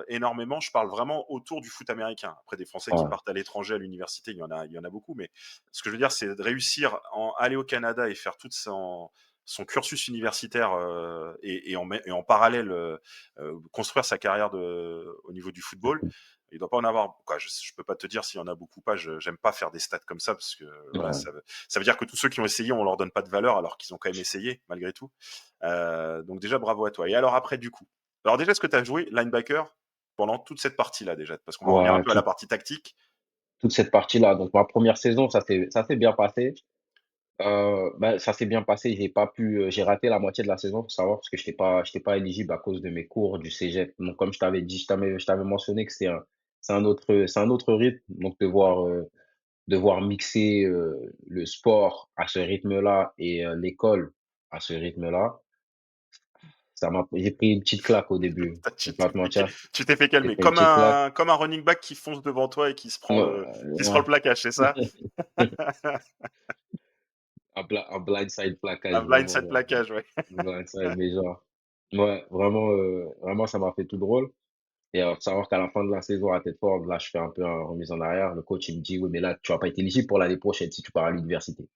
énormément. Je parle vraiment autour du foot américain. Après des Français qui ouais, partent à l'étranger à l'université, il y en a beaucoup, mais ce que je veux dire, c'est de réussir à aller au Canada et faire toute son cursus universitaire et en parallèle construire sa carrière au niveau du football. Il doit pas en avoir. Quoi, je peux pas te dire s'il y en a beaucoup ou pas. J'aime pas faire des stats comme ça parce que voilà, ouais. ça veut dire que tous ceux qui ont essayé, on leur donne pas de valeur alors qu'ils ont quand même essayé malgré tout. Donc déjà bravo à toi. Et alors après du coup, alors déjà est-ce que tu as joué linebacker pendant toute cette partie-là déjà parce qu'on va revenir un Ouais, peu à la partie tactique. toute cette partie-là. Donc ma première saison, ça s'est bien passé. Bah, ça s'est bien passé, j'ai raté la moitié de la saison, faut savoir, parce que j'étais pas éligible à cause de mes cours du cégep. Donc comme je t'avais dit, je t'avais mentionné que c'est un autre rythme, donc devoir mixer, le sport à ce rythme-là et l'école à ce rythme-là, j'ai pris une petite claque au début, je vais pas te mentir. Tu t'es fait J'ai calmer pris une petite claque. comme un running back qui fonce devant toi et qui se prend Ouais, le plaquage, c'est ça? un blindside Un plaquage, vraiment, blindside genre, plaquage, ouais. blindside, mais genre, ouais, vraiment, ça m'a fait tout drôle. Et faut savoir qu'à la fin de la saison à Tedford, là, je fais un peu une remise en arrière. Le coach, il me dit: «Oui, mais là, tu vas pas être éligible pour l'année prochaine si tu pars à l'université».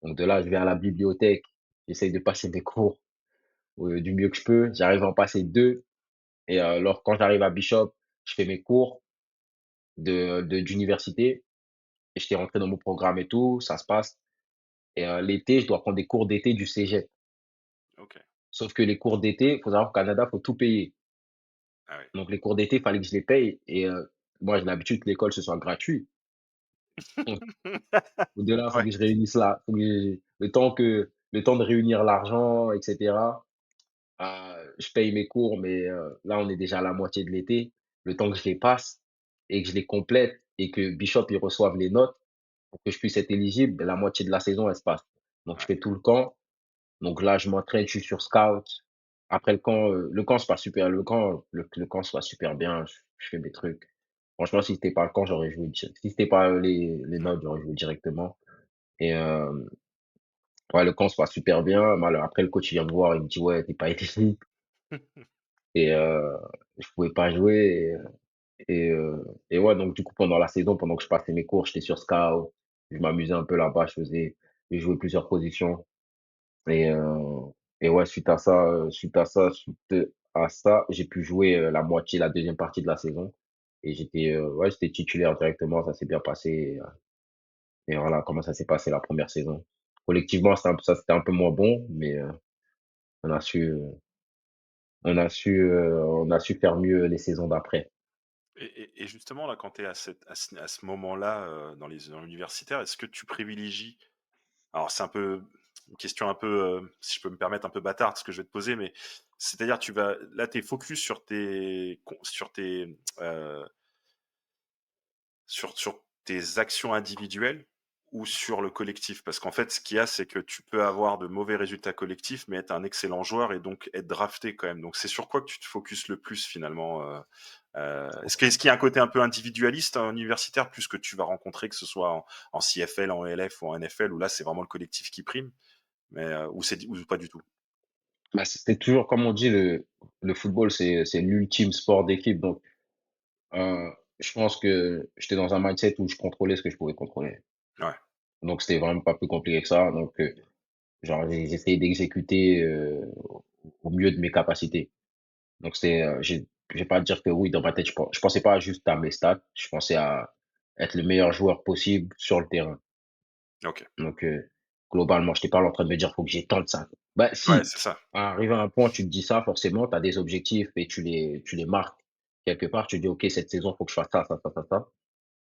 Donc de là, je vais à la bibliothèque, j'essaye de passer mes cours, du mieux que je peux. J'arrive à en passer 2 et quand j'arrive à Bishop, je fais mes cours d'université et j'étais rentré dans mon programme et tout, ça se passe et l'été, je dois prendre des cours d'été du cégep. OK. Sauf que les cours d'été, faut savoir qu'au Canada, faut tout payer. Ah ouais. Donc les cours d'été, il fallait que je les paye et moi, j'ai l'habitude que l'école, ce soit gratuit. Au-delà, faut Ouais, que je réunisse là, faut que le temps de réunir l'argent et cetera, je paye mes cours, mais là, on est déjà à la moitié de l'été. Le temps que je les passe et que je les complète et que Bishop, ils reçoivent les notes pour que je puisse être éligible, ben, la moitié de la saison, elle se passe. Donc je ouais, fais tout le camp. Donc là, je m'entraîne, je suis sur scout. Après le camp se passe super le camp se passe super bien, je fais mes trucs. Franchement, si c'était pas le camp, j'aurais joué si c'était pas les ouais. notes, j'aurais joué directement et ouais, le camp se passe super bien. Mais alors après, le coach, il vient me voir, il me dit: «Ouais, tu pas éligible» et je pouvais pas jouer et ouais, donc du coup, pendant la saison, pendant que je passais mes cours, j'étais sur scout, je m'amusais un peu là-bas, je jouais plusieurs positions et ouais, suite à ça, j'ai pu jouer, la deuxième partie de la saison et ouais, j'étais titulaire directement, ça s'est bien passé et voilà comment ça s'est passé la première saison. Collectivement, c'était un peu moins bon, mais on a su, heu, on a su faire mieux les saisons d'après. Et justement, là, quand tu es à ce moment-là, dans l'universitaire, est-ce que tu privilégies alors c'est un peu une question un peu, si je peux me permettre, un peu bâtarde ce que je vais te poser, mais c'est-à-dire tu vas là, tu es focus sur tes, sur tes actions individuelles ou sur le collectif? Parce qu'en fait, ce qu'il y a, c'est que tu peux avoir de mauvais résultats collectifs, mais être un excellent joueur et donc être drafté quand même. Donc c'est sur quoi que tu te focuses le plus finalement, est-ce qu'il y a un côté un peu individualiste en universitaire plus que tu vas rencontrer, que ce soit en CFL, en LF ou en NFL, où là, c'est vraiment le collectif qui prime? Mais, ou pas du tout? Bah, c'est toujours comme on dit, le football, c'est l'ultime sport d'équipe, donc heu, je pense que j'étais dans un mindset où je contrôlais ce que je pouvais contrôler. Ouais, Donc c'était vraiment pas plus compliqué que ça, donc genre j'ai essayé d'exécuter, au mieux de mes capacités. Donc je vais pas dire que oui, dans ma tête, je pensais pas juste à mes stats, je pensais à être le meilleur joueur possible sur le terrain. OK. Donc globalement, j'étais pas en train de me dire: «Faut que j'ai tant de ça». Bah Ouais, si, c'est ça. arrivé à un point, tu te dis ça forcément, tu as des objectifs et tu les marques quelque part. Tu te dis: «OK, cette saison, faut que je fasse ça, ça, ça, ça, ça».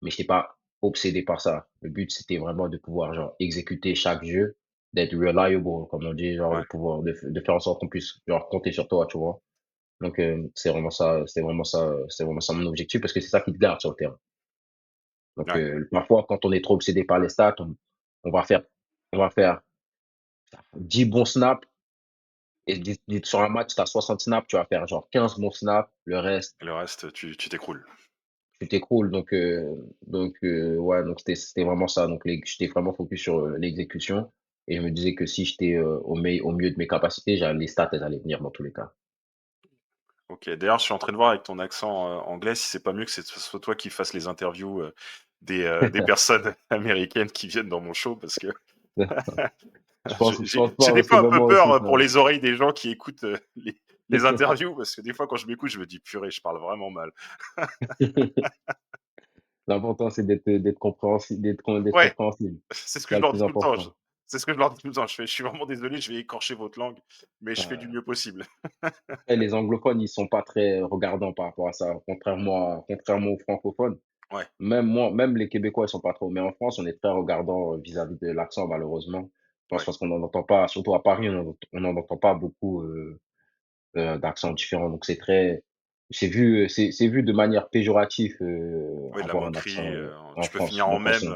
Mais j'étais pas obsédé par ça. Le but, c'était vraiment de pouvoir genre exécuter chaque jeu, d'être reliable, comme on dit, genre Ouais, de faire en sorte qu'on puisse genre compter sur toi, tu vois? Donc c'est vraiment ça mon objectif parce que c'est ça qui te garde sur le terrain. Donc ouais, parfois quand on est trop obsédé par les stats, on va faire on va faire 10 bons snaps et sur un match, tu as 60 snaps, tu vas faire genre 15 bons snaps, le reste, et le reste, tu t'écroules. tu t'écroules. Ouais, donc c'était vraiment ça. Donc j'étais vraiment focus sur, l'exécution et je me disais que si j'étais, au mieux de mes capacités, les stats, elles allaient venir dans tous les cas. OK. D'ailleurs, je suis en train de voir avec ton accent, anglais si c'est pas mieux que ce soit toi qui fasses les interviews, des personnes américaines qui viennent dans mon show parce que Je pense j'ai pas des parce que fois un même peu moi peur, aussi ça pour les oreilles des gens qui écoutent, les interviews parce que des fois quand je m'écoute, je me dis: «Purée, je parle vraiment mal». l'important c'est d'être Ouais, compréhensible. c'est ce C'est que ça je le leur dis plus tout le temps. important. C'est ce que je leur dis tout le temps. Je suis vraiment désolé, je vais écorcher votre langue, mais je fais du Ouais. mieux possible. Après les anglophones, ils sont pas très regardants par rapport à ça, contrairement aux francophones. Ouais, Même les Québécois, ils sont pas trop, mais en France, on est très regardant, vis-à-vis de l'accent malheureusement. Je pense ouais. parce qu'on n'en entend pas, surtout à Paris, on n'en entend pas beaucoup, d'accents différents. Donc c'est vu de manière péjorative, Oui, de la avoir un moquerie, accent, en tu peux France. finir Donc en mème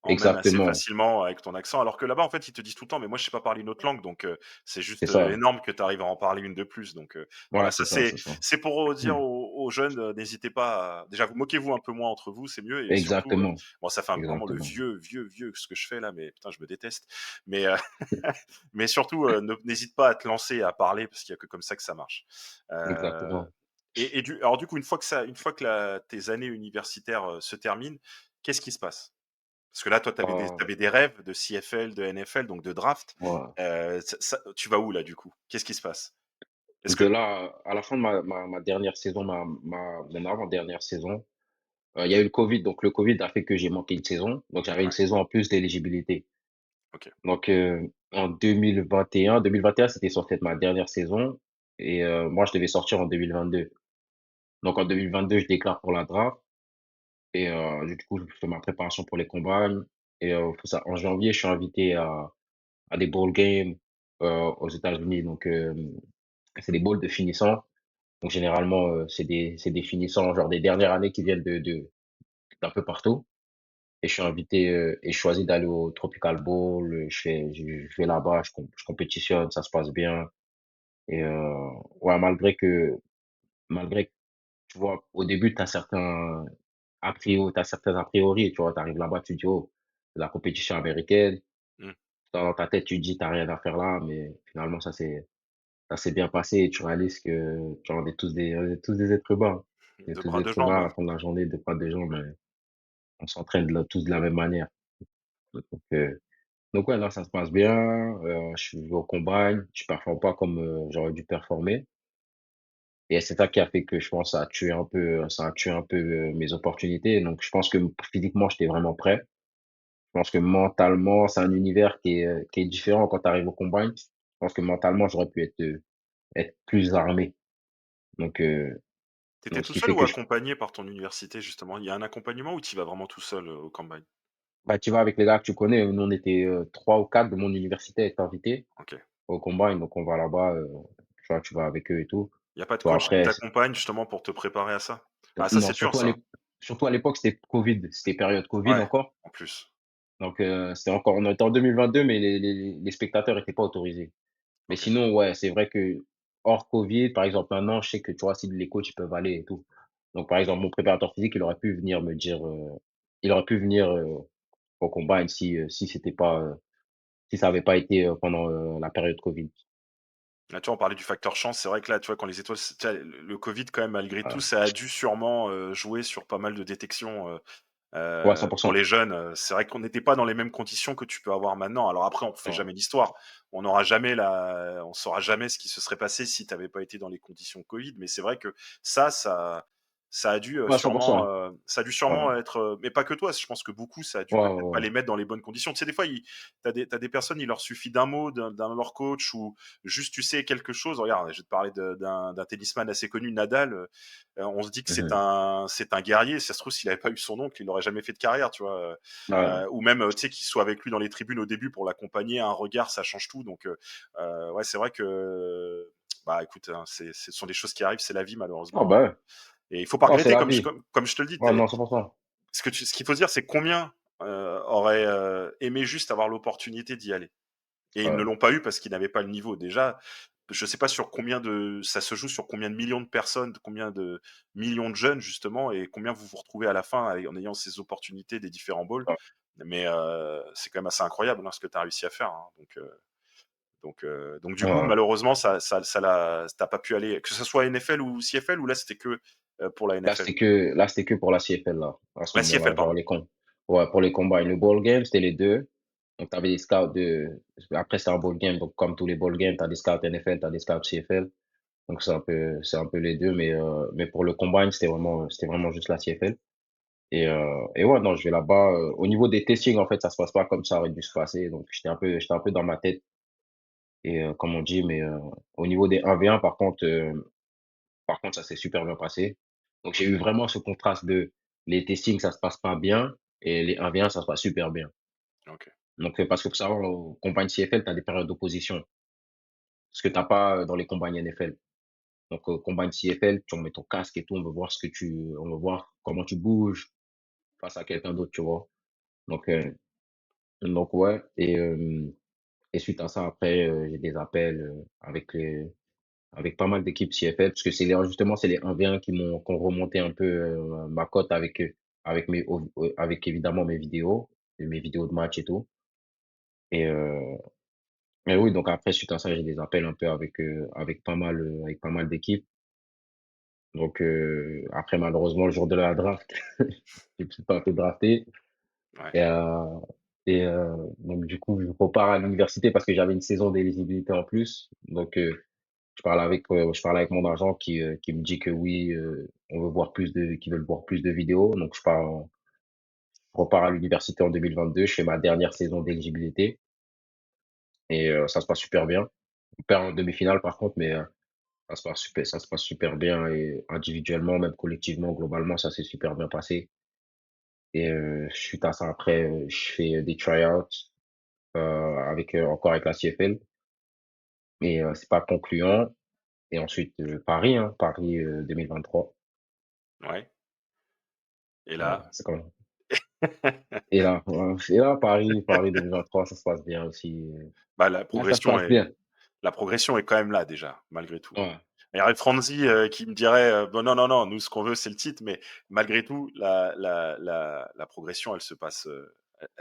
assez exactement, facilement avec ton accent. Alors que là-bas, en fait, ils te disent tout le temps: «Mais moi, je sais pas parler une autre langue», donc c'est c'est juste, ça. énorme que tu arrives à en parler une de plus, donc voilà, Voilà, ça c'est ça. c'est pour, dire Mmh. aux jeunes, n'hésitez pas à déjà, vous moquez-vous un peu moins entre vous, c'est mieux et surtout, Exactement, bon, ça fait vraiment le exactement, vieux ce que je fais là, mais putain, je me déteste. Mais mais surtout, ne n'hésite pas à te lancer, à parler parce qu'il y a que comme ça que ça marche. Heu exactement. alors du coup, une fois que la tes années universitaires, se terminent, qu'est-ce qui se passe? Parce que là, toi, tu avais des rêves de CFL, de NFL, donc de draft. Ouais. Ça tu vas où là, du coup? Qu'est-ce qui se passe? Est-ce De que là, à la fin de ma dernière saison, mon avant-dernière saison, il y a eu le Covid, donc le Covid a fait que j'ai manqué une saison, donc j'avais une ouais, saison en plus d'éligibilité. OK, Donc en 2021, c'était censé être ma dernière saison et moi, je devais sortir en 2022. Donc en 2022, je déclare pour la draft et du coup, je fais ma préparation pour les combines et faut ça en janvier, je suis invité à des bowl games, aux États-Unis, donc c'est des bowls de finissants. Donc généralement, c'est des finissants, genre des dernières années qui viennent d'un peu partout et je suis invité, et je choisis d'aller au Tropical Bowl, je vais là-bas, je compétitionne, ça se passe bien et ouais, malgré que, tu vois, au début, tu as certains a priori, tu vois? Tu arrives là-bas, tu te dis: «Oh, c'est la compétition américaine». mmh, Dans ta tête, tu te dis: «Tu as rien à faire là», mais finalement ça s'est bien passé et tu réalises que, tu vois, on est tous des êtres humains. On est 2 tous des bras, 2 êtres humains à jambes. la fin de la journée, des pas des gens, mais on s'entraîne tous de la même manière. Donc heu, donc ouais, là, ça se passe bien, je vais au combine, je performe pas comme, j'aurais dû performer et c'est ça qui a fait que je pense ça a tué un peu, mes opportunités. Donc je pense que physiquement, j'étais vraiment prêt. Je pense que mentalement, c'est un univers qui est différent quand tu arrives au combine. Je pense que mentalement, j'aurais pu être plus armé. Donc T'étais donc ce tout qui seul fait ou que je accompagné par ton université, justement? Il y a un accompagnement ou tu vas vraiment tout seul, au Combine? bah, tu vas avec les gars que tu connais, nous on était, 3 ou 4 de mon université à être invités OK. au combine, donc on va là-bas, tu vas avec eux et tout. Il y a pas de Bon coach qui après t'accompagne justement pour te préparer à ça? Ah ça, non, c'est dur ça. surtout à l'époque, c'était Covid, c'était période Covid Ouais, encore. en plus. Donc, c'était encore on était en 2022, mais les spectateurs étaient pas autorisés. Mais OK. sinon, ouais, c'est vrai que hors Covid, par exemple, maintenant, je sais que, tu vois, si les coachs, ils peuvent aller et tout. Donc, par exemple, mon préparateur physique, il aurait pu venir, au combat si c'était pas, si ça avait pas été, pendant, la période Covid. Là, tu vois, on parlait du facteur chance. C'est vrai que là, tu vois, quand les étoiles tu sais, le covid quand même, malgré tout, Voilà. ça a dû sûrement, jouer sur pas mal de détections, Ouais, pour 100. les jeunes, c'est vrai qu'on n'était pas dans les mêmes conditions que tu peux avoir maintenant. Alors après, on fait Ouais. jamais d'histoire. On saura jamais ce qui se serait passé si tu avais pas été dans les conditions Covid. Mais c'est vrai que ça a dû, Ouais, 100. ça a dû Ouais. sûrement être, mais pas que toi. Je pense que beaucoup, ça a dû Ouais, peut-être ouais, pas ouais. les mettre dans les bonnes conditions. Tu sais, des fois, t'as des personnes, il leur suffit d'un mot d'un de leur coach ou juste, tu sais, quelque chose. Regarde, je vais te parler d'un tennisman assez connu, Nadal. On se dit que Mmh. c'est un guerrier. Si ça se trouve, s'il avait pas eu son oncle, il aurait jamais fait de carrière, tu vois. Ouais. Ou même, tu sais, qu'il soit avec lui dans les tribunes au début pour l'accompagner, un regard, ça change tout. Donc, ouais, c'est vrai que, bah, écoute, hein, ce sont des choses qui arrivent, c'est la vie Ah malheureusement. bah, ouais. Et il faut pas Non, c'est regretter, la vie. comme je te le dis. Ouais, non, 100. Ce qu'il faut se dire, c'est combien auraient aimé juste avoir l'opportunité d'y aller. Et ils ne Ouais. l'ont pas eu parce qu'ils n'avaient pas le niveau. Déjà, je sais pas sur combien de ça se joue sur combien de millions de personnes, combien de millions de jeunes justement et combien vous vous retrouvez à la fin en ayant ces opportunités des différents balls. Ouais. Mais c'est quand même assez incroyable, hein, ce que tu as réussi à faire, hein. Donc du coup, Ouais. malheureusement, tu pas pu aller, que ce soit NFL ou CFL, ou là, c'était que pour la NFL? Là, c'était que pour la CFL, là, à ce La CFL, moment-là, genre pardon. les com ouais, pour les combats et le ball game, c'était les 2. Donc tu avais des scouts après c'est un ball game, donc comme tous les ball games, tu as des scouts NFL, tu as des scouts CFL. Donc c'est un peu les 2, mais pour le combine, c'était vraiment juste la CFL et ouais, non, je vais là-bas, au niveau des testings, en fait, ça se passe pas comme ça aurait dû se passer, donc j'étais un peu dans ma tête comme on dit, mais au niveau des 1v1, par contre, ça s'est super bien passé. Donc j'ai eu vraiment ce contraste de les testings, ça se passe pas bien et les 1v1, ça se passe super bien. OK. Donc, parce que faut savoir, au combine CFL, tu as des périodes d'opposition, ce que tu as pas, dans les combines NFL. Donc, combine CFL, tu mets ton casque et tout, on veut voir comment tu bouges face à quelqu'un d'autre, tu vois? Donc, ouais et suite à ça, après, j'ai des appels, avec pas mal d'équipes CFL, parce que c'est les 1v1 qui ont remonté un peu, ma cote avec évidemment mes vidéos et mes vidéos de match et tout et oui, donc après suite à ça, j'ai des appels un peu avec pas mal d'équipes. Donc après malheureusement le jour de la draft, j'ai pas été drafté Ouais. et donc du coup, je repars à l'université parce que j'avais une saison d'éligibilité en plus. Donc je parle avec mon agent qui me dit que oui, on veut voir plus de qu'ils veulent voir plus de vidéos. Donc je repars à l'université en 2022, je fais ma dernière saison d'éligibilité et ça se passe super bien. On perd en demi-finale par contre, mais ça se passe super bien et individuellement, même collectivement, globalement, ça s'est super bien passé et suite à ça, après, je fais des tryouts, encore avec la CFL mais c'est pas concluant et ensuite, Paris, hein, Paris, 2023. Ouais. Et Voilà, là? c'est comme Paris 2023, ça se passe bien aussi, Bah, là, ça se passe bien. la progression est quand même là déjà, malgré tout. Ouais. Il y aurait Franzi, qui me dirait, «Bon, non, non, non, nous, ce qu'on veut, c'est le titre», mais malgré tout, la progression, elle se Ouais, passe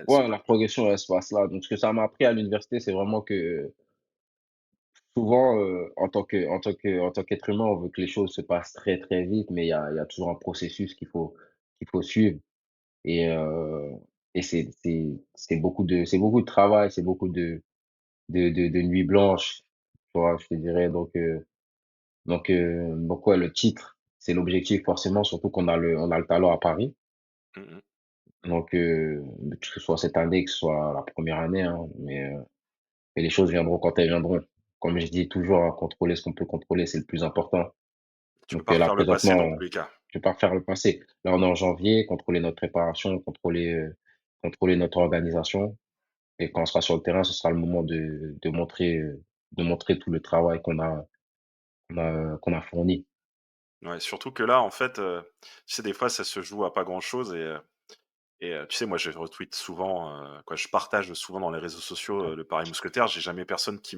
la bien. progression, elle se passe là. Donc ce que ça m'a appris à l'université, c'est vraiment que souvent, en tant qu'être humain, on veut que les choses se passent très, très vite, mais il y a toujours un processus qu'il faut suivre et c'est beaucoup de travail, c'est beaucoup de nuits blanches, tu vois? Je te dirais donc Donc ouais, le titre, c'est l'objectif forcément, surtout qu'on a le talent à Paris. Mmh mh. Que ce soit cette année, que ce soit la première année, hein, mais les choses viendront quand elles viendront. Comme je dis toujours, hein, contrôler ce qu'on peut contrôler, c'est le plus important. Tu peux pas Là, refaire le passé dans présentement, tous les cas. je vais pas refaire le passé. Là, on est en janvier, contrôler notre préparation, contrôler notre organisation et quand on sera sur le terrain, ce sera le moment de montrer tout le travail qu'on a fourni. Ouais, surtout que là, en fait, tu sais, des fois, ça se joue à pas grand-chose tu sais, moi, je retweet souvent, quoi, je partage souvent dans les réseaux sociaux, Ouais, le Paris Mousquetaires. J'ai jamais personne qui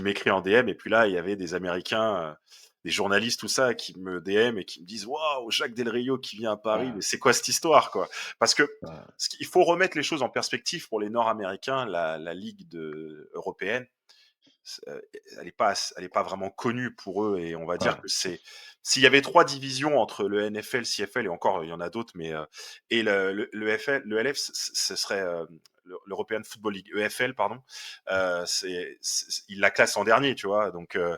m'écrit en DM et puis là, il y avait des Américains, des journalistes, tout ça, qui me DM et qui me disent: «Waouh, Jacques Del Rio qui vient à Paris, mais ouais, c'est quoi cette histoire, quoi?» Parce que ouais, il faut remettre les choses en perspective pour les Nord-Américains, la ligue européenne, c'est, elle est pas vraiment connue pour eux et on va dire ouais, que c'est s'il y avait 3 divisions entre le NFL, CFL et encore il y en a d'autres, mais et le FL, le LF, ce serait l'European Football League, EFL pardon. Il la classe en dernier, tu vois. Donc ouais.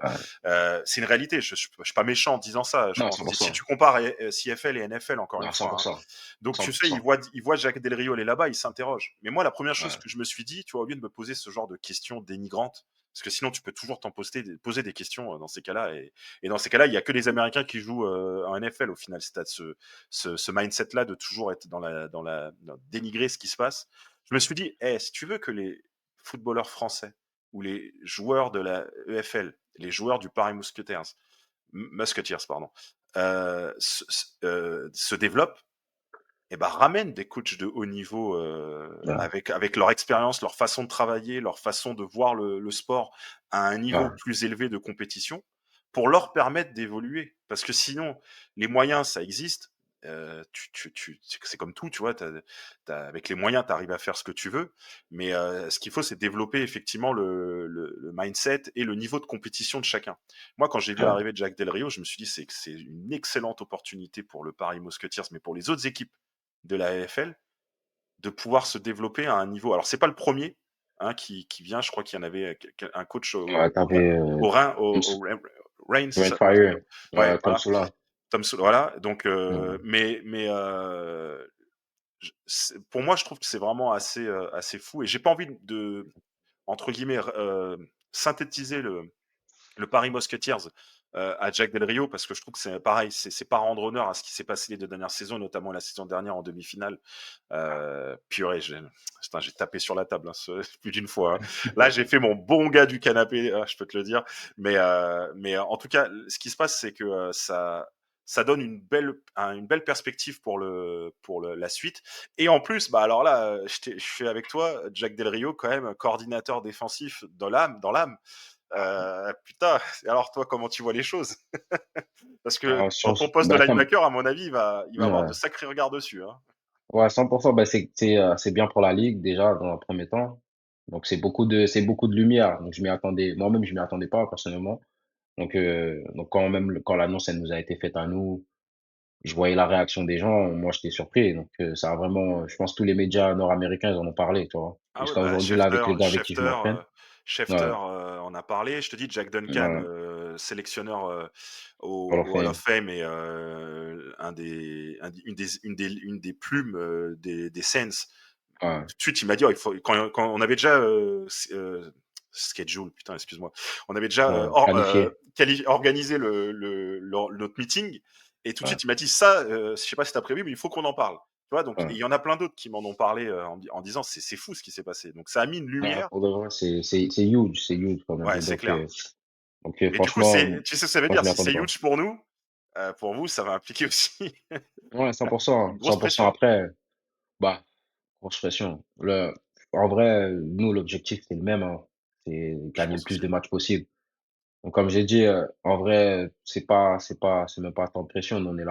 c'est une réalité. Je suis pas méchant en disant ça. Je Non, pense. Si 100%. tu compares CFL et NFL encore une Non, fois, hein. 100%. Donc tu sais, 100%. il voit Jacques Del Rio aller là-bas, il s'interroge. Mais moi, la première chose Ouais, que je me suis dit, tu vois, au lieu de me poser ce genre de questions dénigrantes, parce que sinon tu peux toujours poser des questions dans ces cas-là. Et dans ces cas-là, il y a que les Américains qui jouent en NFL au final. C'est à ce mindset-là de toujours être dans dénigrer ce qui se passe. Je me suis dit, si tu veux que les footballeurs français ou les joueurs de la EFL, les joueurs du Paris Musketeers, pardon, se développent, et ben, ramène des coachs de haut niveau ouais, avec leur expérience, leur façon de travailler, leur façon de voir le sport à un niveau ouais, plus élevé de compétition pour leur permettre d'évoluer. Parce que sinon, les moyens, ça existe. C'est comme tout, tu vois, avec les moyens, tu arrives à faire ce que tu veux. Mais ce qu'il faut, c'est développer effectivement le mindset et le niveau de compétition de chacun. Moi, quand j'ai vu ouais, l'arrivée de Jack Del Rio, je me suis dit c'est une excellente opportunité pour le Paris Musketeers, mais pour les autres équipes de la AFL, de pouvoir se développer à un niveau. Alors, c'est pas le premier qui vient, je crois qu'il y en avait un coach ouais, t'avais au Reigns, c'est Red ça? Fire, Ouais, Tom voilà. Sula. Voilà. Donc, Mmh, pour moi, je trouve que c'est vraiment assez fou et j'ai pas envie entre guillemets, synthétiser le Paris Musketeers à Jack Del Rio parce que je trouve que c'est pareil, c'est pas rendre honneur à ce qui s'est passé les 2 dernières saisons, notamment la saison dernière en demi-finale. Purée, j'ai tapé sur la table, hein, plus d'une fois, hein. Là, j'ai fait mon bon gars du canapé, je peux te le dire. Mais en tout cas, ce qui se passe, c'est que ça donne une belle perspective la suite. Et en plus, bah alors là, je suis avec toi, Jack Del Rio, quand même, coordinateur défensif dans l'âme. Putain, alors toi, comment tu vois les choses? Parce que dans ton poste de bah, comme linebacker, à mon avis, il va avoir de ouais, sacrés regards dessus, hein. ouais, 100%, bah, c'est bien pour la ligue déjà dans un premier temps. Donc c'est beaucoup de lumière. Donc je m'y attendais moi-même, je m'y attendais pas personnellement. Donc quand l'annonce, elle nous a été faite à nous, je voyais la réaction des gens, moi j'étais surpris. Ça a vraiment, je pense tous les médias nord-américains, ils en ont parlé, tu vois? Ah ouais, Jusqu'à bah, aujourd'hui là avec les gars avec qui je m'entraîne. Schefter, Ouais, en a parlé. Je te dis, Jack Duncan, ouais, sélectionneur, Hall of au Hall of Fame. Fame et une des plumes, des Saints. Ouais, Tout de suite, il m'a dit: «Oh, il faut» quand on avait déjà, schedule, putain, excuse-moi. On avait déjà, ouais, qualifié. organisé notre meeting et tout de Ouais, suite, il m'a dit: «Ça, je sais pas si tu as prévu, mais il faut qu'on en parle». Tu vois? Donc et ouais. il y en a plein d'autres qui m'en ont parlé, en disant: «C'est fou ce qui s'est passé». Donc ça a mis une Ouais, lumière. pour de vrai, c'est huge quand même. Ouais, c'est clair. Et du coup, Franchement, tu sais ce que ça veut moi je dire? m'y Si c'est attendais pas. huge pour nous, pour vous, ça va impliquer aussi Ouais, une 100%, grosse 100%. pression. Après, bah, grosse pression. En vrai, nous, l'objectif, c'est le même, hein. C'est Je gagner le pense plus aussi. de matchs possible. Donc, comme j'ai dit, en vrai, c'est même pas tant de pression. Nous, on est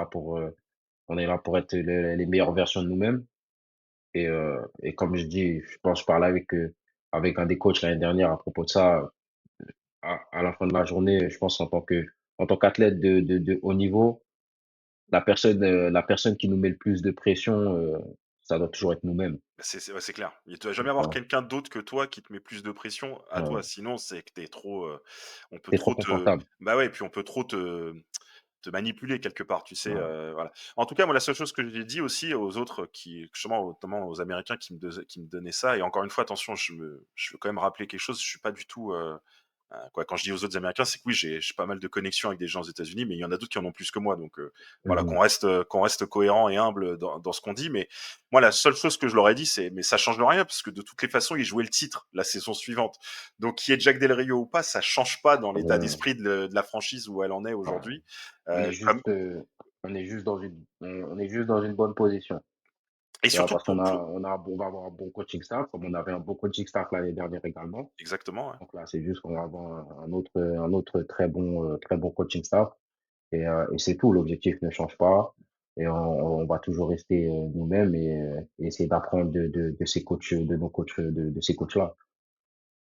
là pour être les meilleures versions de nous-mêmes. Et comme je dis, je pense, je parlais avec un des coachs l'année dernière à propos de ça. À la fin de la journée, je pense en tant qu'athlète de haut niveau, la personne qui nous met le plus de pression, ça doit toujours être nous-mêmes. Bah, ouais, c'est clair. Il doit Donc jamais avoir voilà, quelqu'un d'autre que toi qui te met plus de pression à toi. ouais, Sinon, c'est que tu es trop, on peut tu trop trop te confortable. bah, ouais, puis on peut trop te manipuler quelque part, tu sais, Ouais. voilà. En tout cas, moi, la seule chose que j'ai dit aussi aux autres qui justement, notamment aux Américains qui me donnaient ça et encore une fois, attention, je veux quand même rappeler quelque chose, je suis pas du tout, quoi, quand je dis aux autres Américains, c'est que oui, j'ai pas mal de connexions avec des gens aux États-Unis, mais il y en a d'autres qui en ont plus que moi. Donc voilà, Mmh. qu'on reste cohérent et humble dans ce qu'on dit. Mais moi, la seule chose que je leur ai dit, c'est mais ça change rien parce que de toutes les façons, ils jouaient le titre la saison suivante. Donc qu'il y ait Jack Del Rio ou pas, ça change pas dans l'état Ouais, d'esprit de la franchise où elle en est ouais. aujourd'hui. On est Comme juste, on est juste dans une bonne position. et Tu vois? surtout Parce on va avoir un bon coaching staff, comme on avait un bon coaching staff l'année dernière également. exactement. Ouais. Donc là, c'est juste qu'on va avoir un autre très bon coaching staff et c'est tout. L'objectif ne change pas et on va toujours rester, nous-mêmes et essayer d'apprendre de ces coachs, de nos coachs, de ces coachs-là.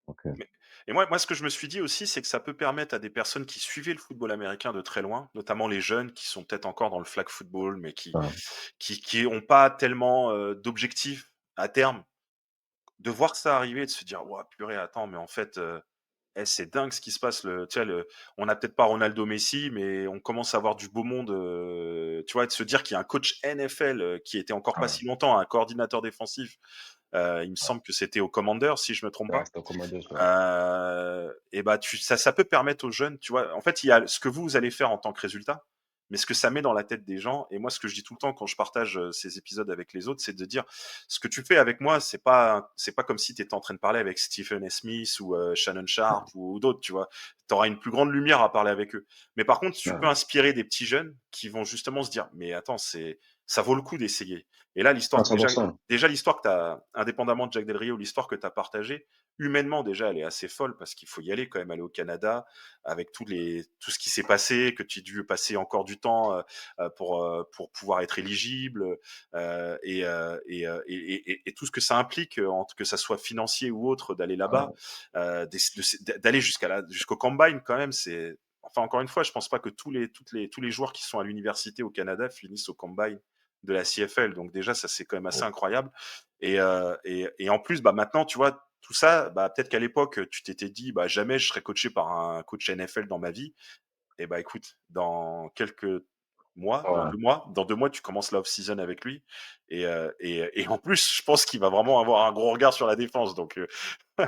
Donc Mais et moi, ce que je me suis dit aussi, c'est que ça peut permettre à des personnes qui suivaient le football américain de très loin, notamment les jeunes qui sont peut-être encore dans le flag football, mais ouais, qui ont pas tellement, d'objectifs à terme, de voir ça arriver et de se dire: «Waouh, purée, attends, mais en fait, c'est dingue ce qui se passe». Tu vois, on n'a peut-être pas Ronaldo, Messi, mais on commence à avoir du beau monde, tu vois? De se dire qu'il y a un coach NFL, qui était encore pas ouais, si longtemps un coordinateur défensif, il me ouais. semble que c'était aux Commanders, si je me trompe Ouais, pas. c'était au Commandos, ouais. Et bah, ça peut permettre aux jeunes, tu vois? En fait, il y a ce que vous allez faire en tant que résultat, mais ce que ça met dans la tête des gens et moi, ce que je dis tout le temps quand je partage, ces épisodes avec les autres, c'est de dire: «Ce que tu fais avec moi, c'est pas comme si tu étais en train de parler avec Stephen A. Smith ou, Shannon Sharpe ou d'autres», tu vois? Tu auras une plus grande lumière à parler avec eux. Mais par contre, tu peux Ouais, inspirer des petits jeunes qui vont justement se dire: «Mais attends, ça vaut le coup d'essayer» et là, à l'histoire cent pour cent. déjà l'histoire que tu as indépendamment de Jack Del Rio, l'histoire que tu as partagée, humainement déjà, elle est assez folle parce qu'il faut y aller quand même, aller au Canada avec tout ce qui s'est passé, que tu as dû passer encore du temps pour pouvoir être éligible et tout ce que ça implique, que ça soit financier ou autre, d'aller là-bas, Ouais, d'aller jusqu'au combine quand même. Enfin, encore une fois, je pense pas que tous les joueurs qui sont à l'université au Canada finissent au combine de la CFL. Donc déjà, ça c'est quand même assez ouais, incroyable. Et en plus, bah maintenant, tu vois, tout ça, bah peut-être qu'à l'époque, tu t'étais dit, bah jamais je serais coaché par un coach NFL dans ma vie. Et bah écoute, dans quelques mois, ouais, dans 2 mois, tu commences la off-season avec lui. Et en plus, je pense qu'il va vraiment avoir un gros regard sur la défense. Donc, ouais.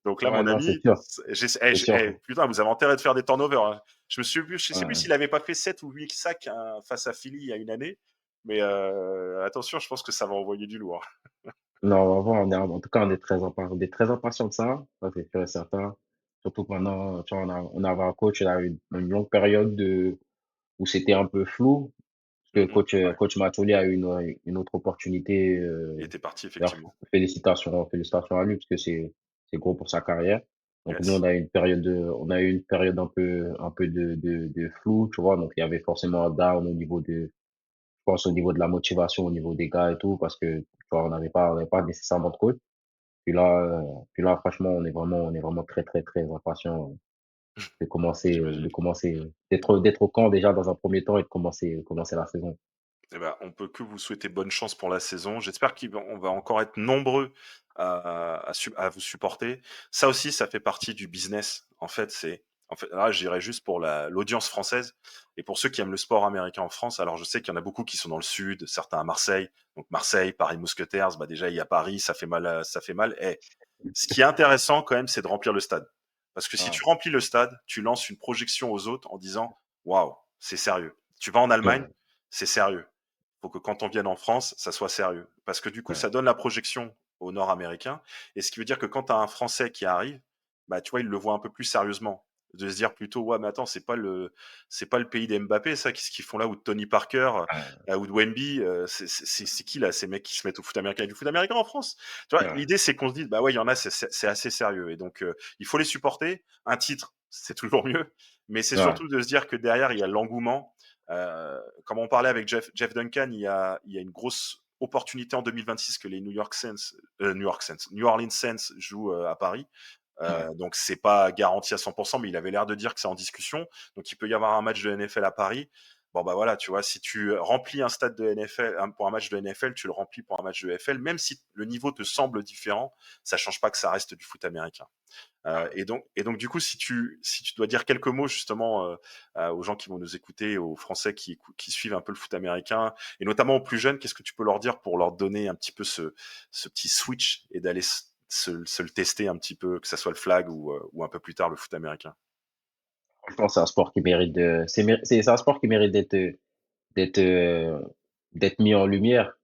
donc là, Ouais, mon non, ami, c'est sûr. putain, vous avez intérêt de faire des turnovers, hein. Je sais plus Ouais. s'il avait pas fait 7 ou 8 sacs hein, face à Philly il y a une année. Mais attention, je pense que ça va envoyer du lourd. Non, on va voir, en tout cas, on est très impatients de ça, c'est sûr et certain. Surtout que maintenant, tu vois, on avait un coach, il a eu une longue période où c'était un peu flou, parce que Mhm. Ouais, coach Matoli a eu une autre opportunité, il était parti, d'ailleurs, effectivement. félicitations à lui, parce que c'est gros pour sa carrière. Donc nous, Yes. on a eu une période un peu de flou, tu vois, donc il y avait forcément un down je pense au niveau de la motivation, au niveau des gars et tout, parce que, tu vois, on n'avait pas nécessairement de coach. Puis là, franchement, on est vraiment très, très, très impatient J'imagine. d'être au camp déjà dans un premier temps et de commencer la saison. Eh ben, on peut que vous souhaiter bonne chance pour la saison. J'espère qu'on va encore être nombreux à vous supporter. Ça aussi, ça fait partie du business. En fait, là, j'irais juste pour l'audience française et pour ceux qui aiment le sport américain en France. Alors, je sais qu'il y en a beaucoup qui sont dans le sud, certains à Marseille. Donc, Marseille, Paris Mousquetaires, bah, déjà, il y a Paris, ça fait mal, ça fait mal. Et ce qui est intéressant quand même, c'est de remplir le stade. Parce que si Ouais, tu remplis le stade, tu lances une projection aux autres en disant, waouh, c'est sérieux. Tu vas en Allemagne, ouais, c'est sérieux. Faut que quand on vienne en France, ça soit sérieux. Parce que du coup, ouais, ça donne la projection aux Nord-Américains. Et ce qui veut dire que quand tu as un Français qui arrive, bah, tu vois, il le voit un peu plus sérieusement. De se dire plutôt, ouais, mais attends, c'est pas le pays des Mbappé, ça, qu'est-ce qu'ils font là, ou de Tony Parker, ouais, ou de Wemby, c'est qui là, ces mecs qui se mettent au foot américain? Il y a du foot américain en France? Tu vois, ouais, l'idée, c'est qu'on se dise, bah ouais, il y en a, c'est assez sérieux. Et donc, il faut les supporter. Un titre, c'est toujours mieux. Mais c'est ouais, surtout de se dire que derrière, il y a l'engouement. Comme on parlait avec Jeff Duncan, il y a une grosse opportunité en 2026 que les New Orleans Saints jouent à Paris. ouais, Donc c'est pas garanti à 100%, mais il avait l'air de dire que c'est en discussion. Donc il peut y avoir un match de NFL à Paris. Bon, bah, voilà, tu vois, si tu remplis un stade de NFL pour un match de NFL, tu le remplis pour un match de NFL, même si le niveau te semble différent, ça change pas que ça reste du foot américain. Et donc du coup, si tu dois dire quelques mots justement aux gens qui vont nous écouter, aux Français qui suivent un peu le foot américain, et notamment aux plus jeunes, qu'est-ce que tu peux leur dire pour leur donner un petit peu ce petit switch et d'aller se le tester un petit peu, que ça soit le flag ou un peu plus tard le foot américain. Franchement, c'est un sport qui mérite de c'est un sport qui mérite d'être, d'être mis en lumière,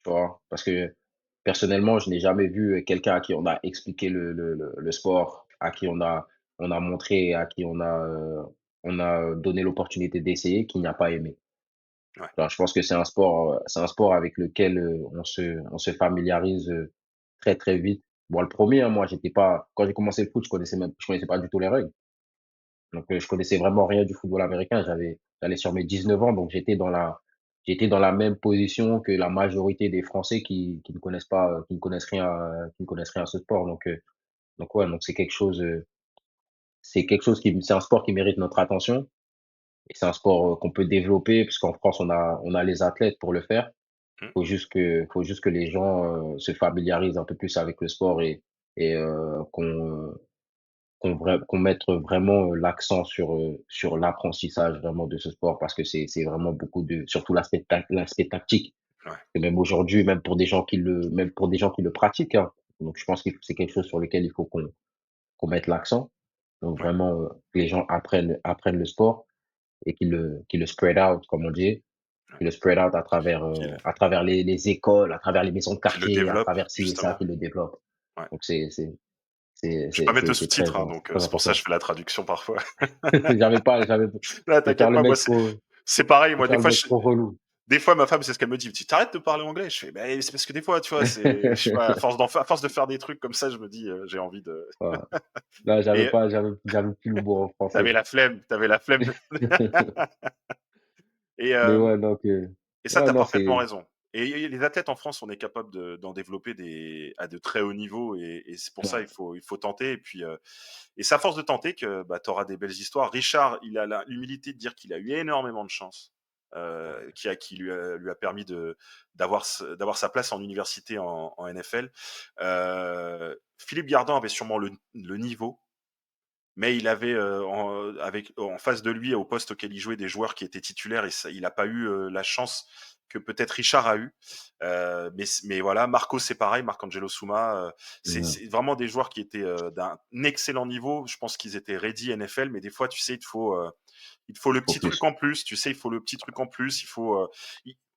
tu vois? Parce que personnellement, je n'ai jamais vu, quelqu'un à qui on a expliqué le sport, à qui on a montré, à qui on a donné l'opportunité d'essayer, qui n'a pas aimé. Ouais. Alors je pense que c'est un sport avec lequel, on se familiarise, très, très vite. Bon, le premier hein, moi, j'étais pas quand j'ai commencé le foot, je connaissais pas du tout les règles. Donc, je connaissais vraiment rien du football américain. J'allais sur mes 19 ans, donc j'étais dans la même position que la majorité des Français qui ne connaissent pas, qui ne connaissent rien à ce sport. Donc ouais, donc c'est un sport qui mérite notre attention et c'est un sport, qu'on peut développer puisqu'en France, on a les athlètes pour le faire. Mm. Faut juste que les gens, se familiarisent un peu plus avec le sport et qu'on mette vraiment, l'accent sur l'apprentissage vraiment de ce sport parce que c'est vraiment beaucoup de surtout l'aspect tactique Ouais. et même aujourd'hui, même pour des gens qui le pratiquent, hein. Donc je pense que c'est quelque chose sur lequel il faut qu'on mette l'accent. Donc Ouais. vraiment, que les gens apprennent le sport et qu'ils le spread out comme on dit, Ouais. qu'ils le spread out Qu'il à travers les écoles, à travers les maisons de qu'il le quartier, à développe travers ci et ça, justement. qu'ils le développent. Ouais. Donc Je vais pas mettre de c'est très, sous-titres, hein, donc très c'est pour ça que important. je fais la traduction parfois. J'avais Là, je vais faire t'inquiète le pas, moi mec trop c'est pareil. je vais Moi, des faire le fois, mec trop relou. des fois, ma femme, c'est ce qu'elle me dit. Tu t'arrêtes de parler anglais. Je fais, bah, c'est parce que des fois, tu vois, je sais pas, à force de faire des trucs comme ça, je me dis, j'ai envie de. Voilà. Là, Et j'avais plus le mot en français. t'avais la flemme. Et, Mais euh, ouais, donc et ça, ouais, t'as non, parfaitement c'est raison. Et les athlètes en France, on est capable d'en développer à de très haut niveau. Et c'est pour ça, ouais, il faut tenter. Et c'est à force de tenter que bah, tu auras des belles histoires. Richard, il a l'humilité de dire qu'il a eu énormément de chance, qui lui a permis d'avoir sa place en université en NFL. Philippe Gardin avait sûrement le niveau, mais il avait en face de lui, au poste auquel il jouait, des joueurs qui étaient titulaires et il n'a pas eu la chance que peut-être Richard a eu. Mais voilà, Marco, c'est pareil, Marc-Angelo Souma, mmh, c'est vraiment des joueurs qui étaient d'un excellent niveau. Je pense qu'ils étaient ready NFL, mais des fois, tu sais, il te faut le faut petit truc plus. en plus, tu sais, il faut le petit truc en plus,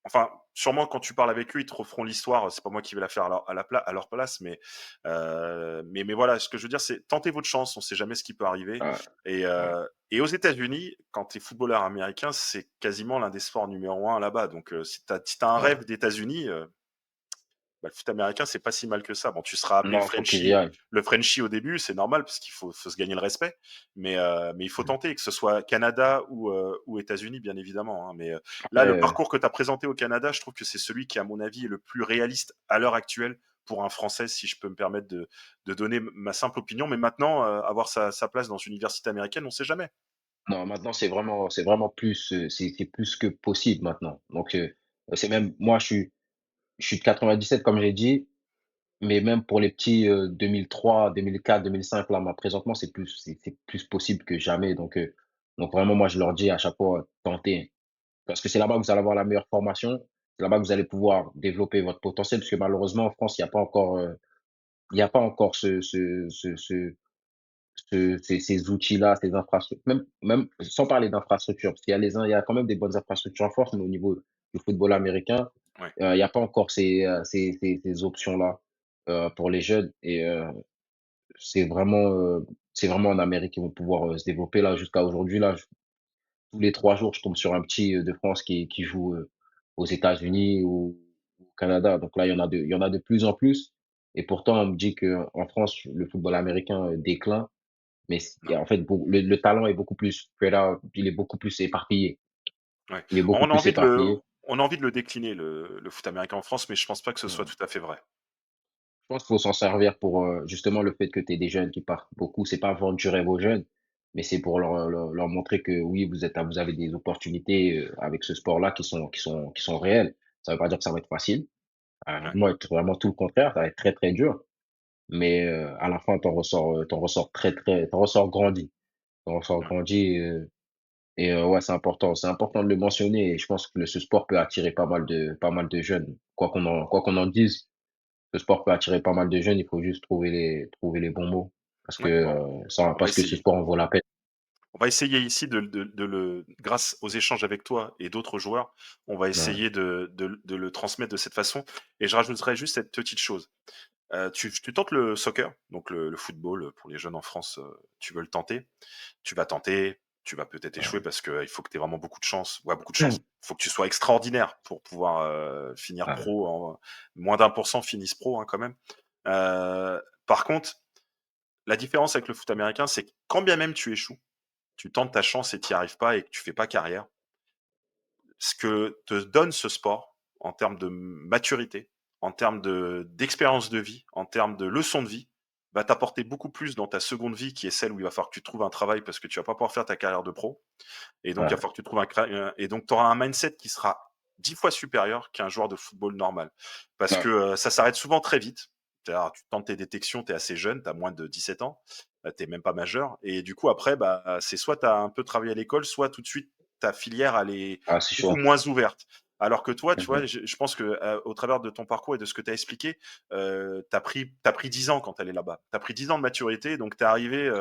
enfin, sûrement quand tu parles avec eux, ils te referont l'histoire, c'est pas moi qui vais la faire à leur place, mais voilà, ce que je veux dire, c'est tentez votre chance, on sait jamais ce qui peut arriver. Ouais, Et, ouais, euh, et aux États-Unis, quand tu es footballeur américain, c'est quasiment l'un des sports numéro un là-bas. Donc, si t'as un ouais. rêve d'États-Unis, bah, le foot américain, c'est pas si mal que ça. Bon, tu seras appelé Non, faut que j'y aille. Le Frenchie au début, c'est normal parce qu'il faut se gagner le respect. Mais il faut tenter, que ce soit Canada ou États-Unis, bien évidemment, hein. Mais là, Après, le parcours que tu as présenté au Canada, je trouve que c'est celui qui, à mon avis, est le plus réaliste à l'heure actuelle pour un Français, si je peux me permettre de donner ma simple opinion. Mais maintenant, avoir sa place dans une université américaine, on sait jamais. non, maintenant c'est vraiment plus, c'est plus que possible maintenant. Donc c'est même moi je suis de 97 comme j'ai dit, mais même pour les petits, 2003, 2004, 2005 là, présentement, c'est plus possible que jamais donc vraiment moi je leur dis à chaque fois: «Tentez». Parce que c'est là-bas que vous allez avoir la meilleure formation, c'est là-bas que vous allez pouvoir développer votre potentiel parce que malheureusement en France, il y a pas encore ces outils-là, ces infrastructures même sans parler d'infrastructures, parce il y a quand même des bonnes infrastructures en France, mais au niveau du football américain, Ouais, il y a pas encore ces options-là, pour les jeunes c'est vraiment, c'est vraiment en Amérique qu'ils vont pouvoir, se développer là jusqu'à aujourd'hui là, tous les 3 jours, je tombe sur un petit, de France qui joue, aux États-Unis ou au Canada. Donc là, il y en a de plus en plus et pourtant on me dit qu'en France, le football américain, déclin, mais c non, en fait, le talent est beaucoup plus spread out, il est beaucoup plus éparpillé. ouais. Il est beaucoup On a plus envie de le, éparpillé. on a envie de le décliner, le foot américain en France, mais je pense pas que ce soit Mmh. tout à fait vrai. Je pense qu'il faut s'en servir pour, justement le fait que tu aies des jeunes qui partent beaucoup, c'est pas vendre du rêve aux jeunes, mais c'est pour leur montrer que oui, vous avez des opportunités, avec ce sport-là qui sont réelles. Ça veut pas dire que ça va être facile, Ouais, moi, être vraiment tout le contraire, ça va être très, très dur, mais à la fin, tu ressors grandi. Tu en ressors ouais. grandi, et ouais, c'est important de le mentionner et je pense que ce sport peut attirer pas mal de jeunes. Quoi qu'on en dise, le sport peut attirer pas mal de jeunes, il faut juste trouver les bons mots Ouais, bon, on va parce que ce essayer. sport en vaut la peine. On va essayer ici de le grâce aux échanges avec toi et d'autres joueurs, on va Ouais, essayer de le transmettre de cette façon et je rajouterais juste cette petite chose. Tu tentes le soccer, donc le football, pour les jeunes en France, tu veux le tenter. Tu vas tenter, tu vas peut-être échouer ouais. parce qu'il faut que tu aies vraiment beaucoup de chance. Ouais, beaucoup de chance. Il faut que tu sois extraordinaire pour pouvoir, finir Ouais, pro en moins d'1 % finissent pro, hein, quand même. Par contre, la différence avec le foot américain, c'est que quand bien même tu échoues, tu tentes ta chance et tu y arrives pas et que tu fais pas carrière, ce que te donne ce sport en termes de maturité, en termes d'expérience de vie, en termes de leçons de vie, va t'apporter beaucoup plus dans ta seconde vie qui est celle où il va falloir que tu trouves un travail parce que tu vas pas pouvoir faire ta carrière de pro. Et donc, il va ouais, falloir que tu trouves et donc, tu auras un mindset qui sera 10 fois supérieur qu'un joueur de football normal. Parce que ouais. ça s'arrête souvent très vite. C'est-à-dire, tu tentes tes détections, tu es assez jeune, tu as moins de 17 ans, tu même pas majeur. Et du coup, après, bah, c'est soit tu as un peu travaillé à l'école, soit tout de suite, ta filière, elle est Ah, c'est beaucoup chaud. moins ouverte. Alors que toi, tu vois, Mmh. je pense que au travers de ton parcours et de ce que tu as expliqué, t'as pris 10 ans quand tu allais là-bas. Tu as pris 10 ans de maturité, donc tu es arrivé,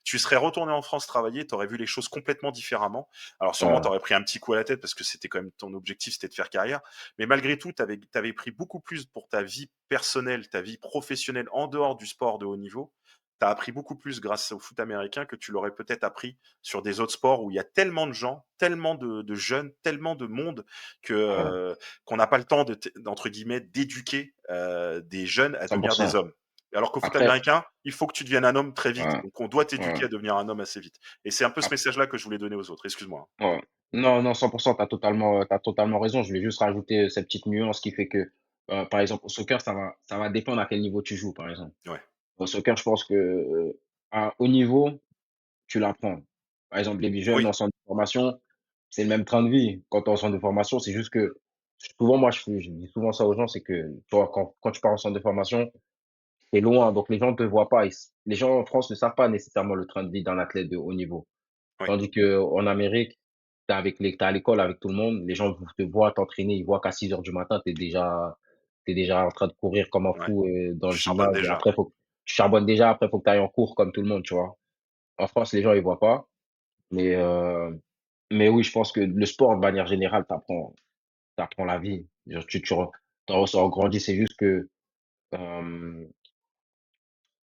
tu serais retourné en France travailler, tu aurais vu les choses complètement différemment. Alors sûrement, tu Ouais, aurais pris un petit coup à la tête parce que c'était quand même ton objectif, c'était de faire carrière. Mais malgré tout, tu avais pris beaucoup plus pour ta vie personnelle, ta vie professionnelle en dehors du sport de haut niveau. Tu as appris beaucoup plus grâce au foot américain que tu l'aurais peut-être appris sur des autres sports où il y a tellement de gens, tellement de jeunes, tellement de monde que ouais, qu'on n'a pas le temps d'entre guillemets d'éduquer des jeunes à devenir des 100. hommes. Alors qu'au foot Après américain, il faut que tu deviennes un homme très vite. ouais, Donc on doit ouais. t'éduquer à devenir un homme assez vite. Et c'est un peu ce Ap message-là que je voulais donner aux autres. Excuse-moi, Ouais. Non, non, 100, tu as totalement raison. Je voulais juste rajouter, cette petite nuance qui fait que, par exemple, au soccer, ça va dépendre à quel niveau tu joues, par exemple. hein. Ouais, Au soccer, je pense que, à haut niveau, tu l'apprends. Par exemple, les jeunes oui, en centre de formation, c'est le même train de vie. Quand tu es en centre de formation, c'est juste que souvent, moi, je dis souvent ça aux gens, c'est que, tu vois, quand tu pars en centre de formation, c'est loin, donc les gens ne te voient pas. Les gens en France ne savent pas nécessairement le train de vie d'un athlète de haut niveau. oui, Tandis qu'en Amérique, tu à l'école avec tout le monde, les gens te voient t'entraîner, ils voient qu'à 6 heures du matin, tu déjà en train de courir comme un ouais. fou, dans le Tu charbonnes gymnase et déjà. après tu charbonnes déjà, après faut que tu ailles en cours comme tout le monde, tu vois? En France, les gens ils voient pas, mais oui, je pense que le sport de manière générale t'apprend la vie. Genre tu en ressors grandi, c'est juste que, hem,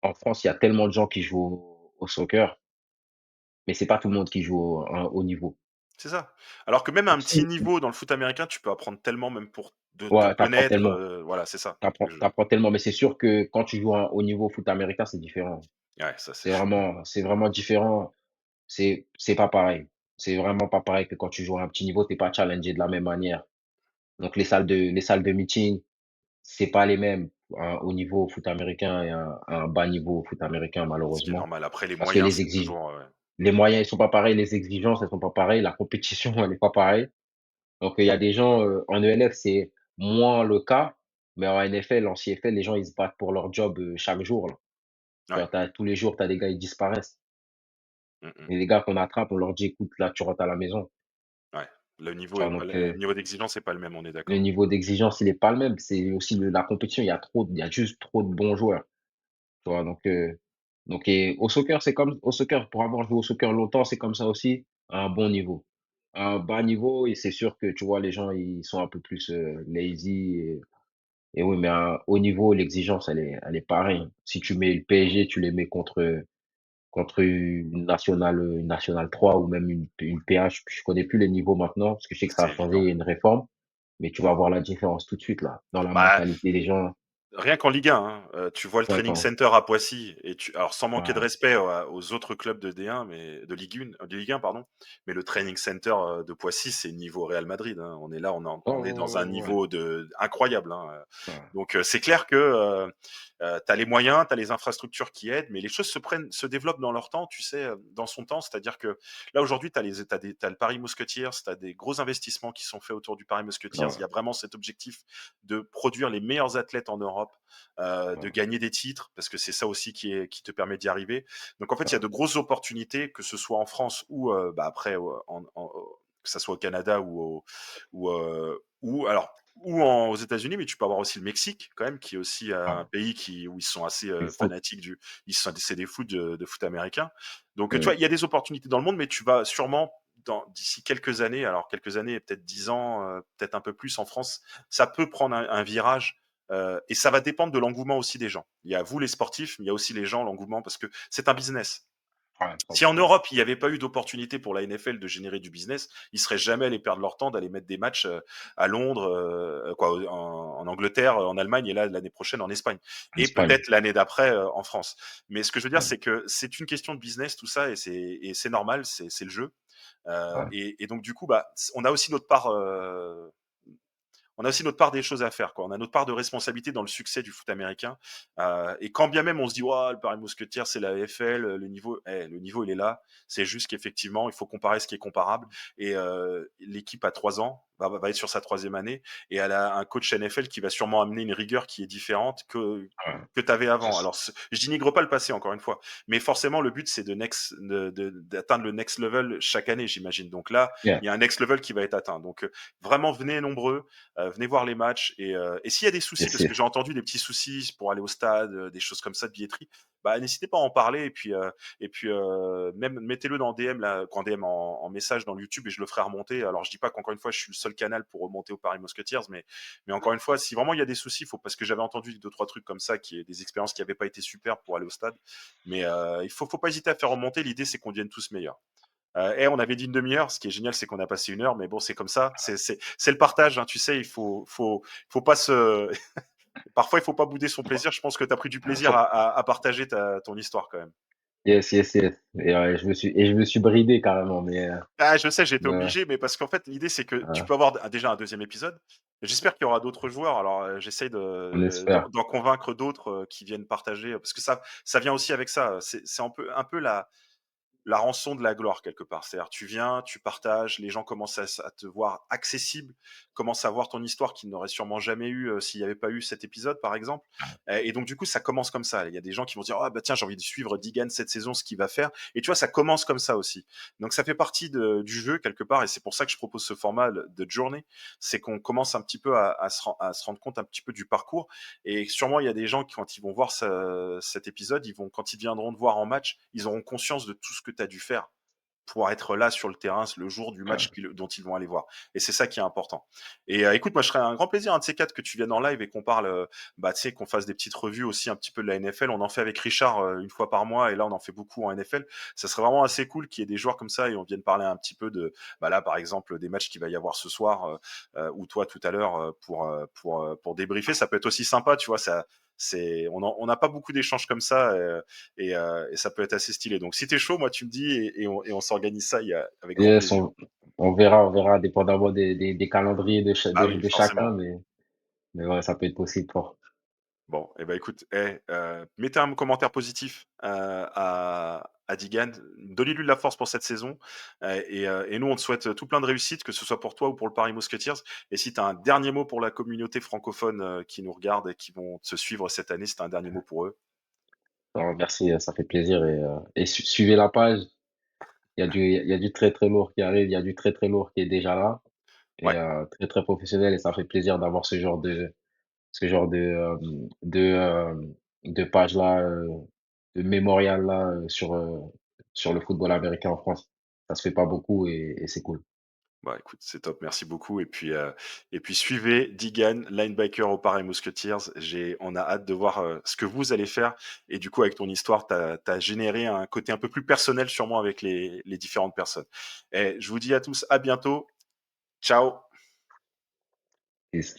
en France, il y a tellement de gens qui jouent au soccer, mais c'est pas tout le monde qui joue à un haut niveau. C'est ça. Alors que même à Donc un petit si niveau dans le foot américain, tu peux apprendre tellement même pour de te Ouais, connaître. Voilà, c'est ça. tu apprends tellement, mais c'est sûr que quand tu joues à un haut niveau foot américain, c'est différent. Ouais, ça c'est. C'est vraiment différent. C'est pas pareil. C'est vraiment pas pareil que quand tu joues à un petit niveau, tu es pas challengé de la même manière. Donc les salles de meeting, c'est pas les mêmes, un haut niveau au foot américain et un bas niveau au foot américain, Ce qui est malheureusement. normal. Après, les Parce que moyens, c'est toujours. les moyens, ils sont pas pareils, les exigences, elles sont pas pareilles, la compétition, elle est pas pareille. Donc il y a des gens, en ELF, c'est moins le cas, mais en NFL, en CFL, les gens, ils se battent pour leur job, chaque jour, là. Ouais. Genre, tous les jours, tu as des gars, ils disparaissent Mm, mm. et les gars qu'on attrape, on leur dit: «Écoute, là, tu rentres à la maison». Ouais. Le Tu niveau vois? est pas Donc le niveau d'exigence est pas le même, on est le d'accord. niveau d'exigence, il est pas le même. C'est aussi la compétition, il y a juste trop de bons joueurs, tu vois? Donc et au soccer, c'est comme au soccer, pour avoir joué au soccer longtemps, c'est comme ça aussi, à un bon niveau. À un bas niveau et c'est sûr que, tu vois, les gens, ils sont un peu plus, lazy et oui, mais à un haut niveau, l'exigence, elle est pareille. Si tu mets le PSG, tu les mets contre une nationale 3 ou même une PH, je connais plus les niveaux maintenant, parce que je sais que ça C'est a changé, évident. il y a une réforme, mais tu vas voir la différence tout de suite là, dans la Bah, mentalité des gens. Rien qu'en Ligue 1, hein, tu vois le training D'accord. center à Poissy et tu alors sans manquer de Ouais. respect aux autres clubs de D1 mais de Ligue 1 pardon, mais le training center, de Poissy, c'est niveau Real Madrid, hein. On est là, on est dans un Ouais. niveau de incroyable, hein, Ouais. donc c'est clair que, tu as les moyens, tu as les infrastructures qui aident, mais les choses se développent dans leur temps, tu sais, dans son temps. C'est-à-dire que là, aujourd'hui, tu as le Paris Musketeers, tu as des gros investissements qui sont faits autour du Paris Musketeers. Il Ouais. y a vraiment cet objectif de produire les meilleurs athlètes en Europe, de Ouais. gagner des titres, parce que c'est ça aussi qui te permet d'y arriver. Donc en fait, il y a Ouais. de grosses opportunités, que ce soit en France ou bah, après, que ça soit au Canada aux États-Unis, mais tu peux avoir aussi le Mexique quand même, qui est aussi un Ouais. pays où ils sont assez Du foot. fanatiques c'est des foot de foot américain. Donc tu vois, Mmh. il y a des opportunités dans le monde, mais tu vas sûrement d'ici quelques années, alors quelques années, peut-être 10 ans, peut-être un peu plus en France, ça peut prendre un virage. Et ça va dépendre de l'engouement aussi des gens. Il y a vous les sportifs, mais il y a aussi les gens, l'engouement, parce que c'est un business. Ouais, Si en 100%. Europe, il n'y avait pas eu d'opportunité pour la NFL de générer du business, ils seraient jamais allés perdre leur temps d'aller mettre des matchs à Londres, en Angleterre, en Allemagne et là l'année prochaine en Espagne En et Espagne. peut-être l'année d'après en France. Mais ce que je veux dire, Ouais. c'est que c'est une question de business tout ça et c'est normal, c'est le jeu. Ouais. Et donc du coup, bah, on a aussi notre part. On a aussi notre part des choses à faire, quoi. On a notre part de responsabilité dans le succès du foot américain. Et quand bien même on se dit, ouais, le Paris Mousquetaires, c'est la AFL, le niveau, il est là. C'est juste qu'effectivement, il faut comparer ce qui est comparable. Et l'équipe a 3 ans, va être sur sa troisième année, et elle a un coach NFL qui va sûrement amener une rigueur qui est différente Ouais. que tu avais avant. C'est Alors, je dénigre pas le passé, encore une fois, mais forcément, le but, c'est d'atteindre le next level chaque année, j'imagine. Donc là, yeah. il y a un next level qui va être atteint. Donc, vraiment, venez nombreux, venez voir les matchs. Et s'il y a des soucis, Yes, parce que yes. j'ai entendu des petits soucis pour aller au stade, des choses comme ça de billetterie, bah, n'hésitez pas à en parler. Et puis même mettez-le dans DM, là, en DM en message dans le YouTube et je le ferai remonter. Alors, je dis pas qu'encore une fois, je suis le seul canal pour remonter au Paris Musketeers, mais encore une fois, si vraiment il y a des soucis, parce que j'avais entendu deux, trois trucs comme ça, des expériences qui n'avaient pas été super pour aller au stade. Mais faut pas hésiter à faire remonter. L'idée, c'est qu'on devienne tous meilleurs. Et on avait dit une demi-heure. Ce qui est génial, c'est qu'on a passé 1 heure, mais bon, c'est comme ça. C'est le partage, hein, tu sais. Faut pas se. Parfois, il faut pas bouder son plaisir. Je pense que tu as pris du plaisir Faut à partager ton histoire quand même. yes, yes, yes. Et je me suis bridé carrément, Ah, je sais, j'ai été mais obligé, mais parce qu'en fait, l'idée, c'est que tu ouais, peux avoir déjà un deuxième épisode. J'espère qu'il y aura d'autres joueurs. Alors, j'essaye on espère. d'en convaincre d'autres qui viennent partager, parce que ça vient aussi avec ça. C'est un peu la rançon de la gloire quelque part. C'est-à-dire tu viens, tu partages, les gens commencent à te voir accessible, commencent à voir ton histoire qu'ils n'auraient sûrement jamais eu s'il n'y avait pas eu cet épisode par exemple. Et donc du coup ça commence comme ça. Il y a des gens qui vont dire ah bah tiens j'ai envie de suivre Digan cette saison ce qu'il va faire. Et tu vois ça commence comme ça aussi. Donc ça fait partie du jeu quelque part et c'est pour ça que je propose ce format de journée. C'est qu'on commence un petit peu à se rendre compte un petit peu du parcours et sûrement, il y a des gens qui, quand ils vont voir cet épisode, quand ils viendront te voir en match, ils auront conscience de tout ce que tu as dû faire pour être là sur le terrain le jour du Ouais. match dont ils vont aller voir. Et c'est ça qui est important. Et écoute, moi, je serais un grand plaisir, un de ces quatre, que tu viennes en live et qu'on parle, bah, tu sais, qu'on fasse des petites revues aussi un petit peu de la NFL. On en fait avec Richard une fois par mois et là, on en fait beaucoup en NFL. Ça serait vraiment assez cool qu'il y ait des joueurs comme ça et on vienne parler un petit peu bah là, par exemple, des matchs qu'il va y avoir ce soir ou toi tout à l'heure pour débriefer. Ça peut être aussi sympa, tu vois, on n'a pas beaucoup d'échanges comme ça et ça peut être assez stylé. Donc si t'es chaud, moi tu me dis et on s'organise ça avec grand Yes, plaisir. on verra dépendamment des calendriers Bah oui, de chacun, forcément. mais ouais, ça peut être possible fort. Bon, et ben écoute, mettez un commentaire positif à Digan, donnez-lui de la force pour cette saison et nous on te souhaite tout plein de réussite, que ce soit pour toi ou pour le Paris Musketeers. Et si tu as un dernier mot pour la communauté francophone qui nous regarde et qui vont te suivre cette année, si tu as un dernier mot pour eux. Alors, merci, ça fait plaisir et suivez la page. Il y a du très, très lourd qui arrive, il y a du très, très lourd qui est déjà là et Ouais. très, très professionnel et ça fait plaisir d'avoir ce genre de page-là, de mémorial-là, sur le football américain en France. Ça se fait pas beaucoup et c'est cool. Bah, écoute, c'est top, merci beaucoup. Et puis suivez Digan, linebacker au Paris Musketeers. On a hâte de voir ce que vous allez faire. Et du coup, avec ton histoire, tu as généré un côté un peu plus personnel sûrement avec les différentes personnes. Et je vous dis à tous à bientôt. Ciao. Peace.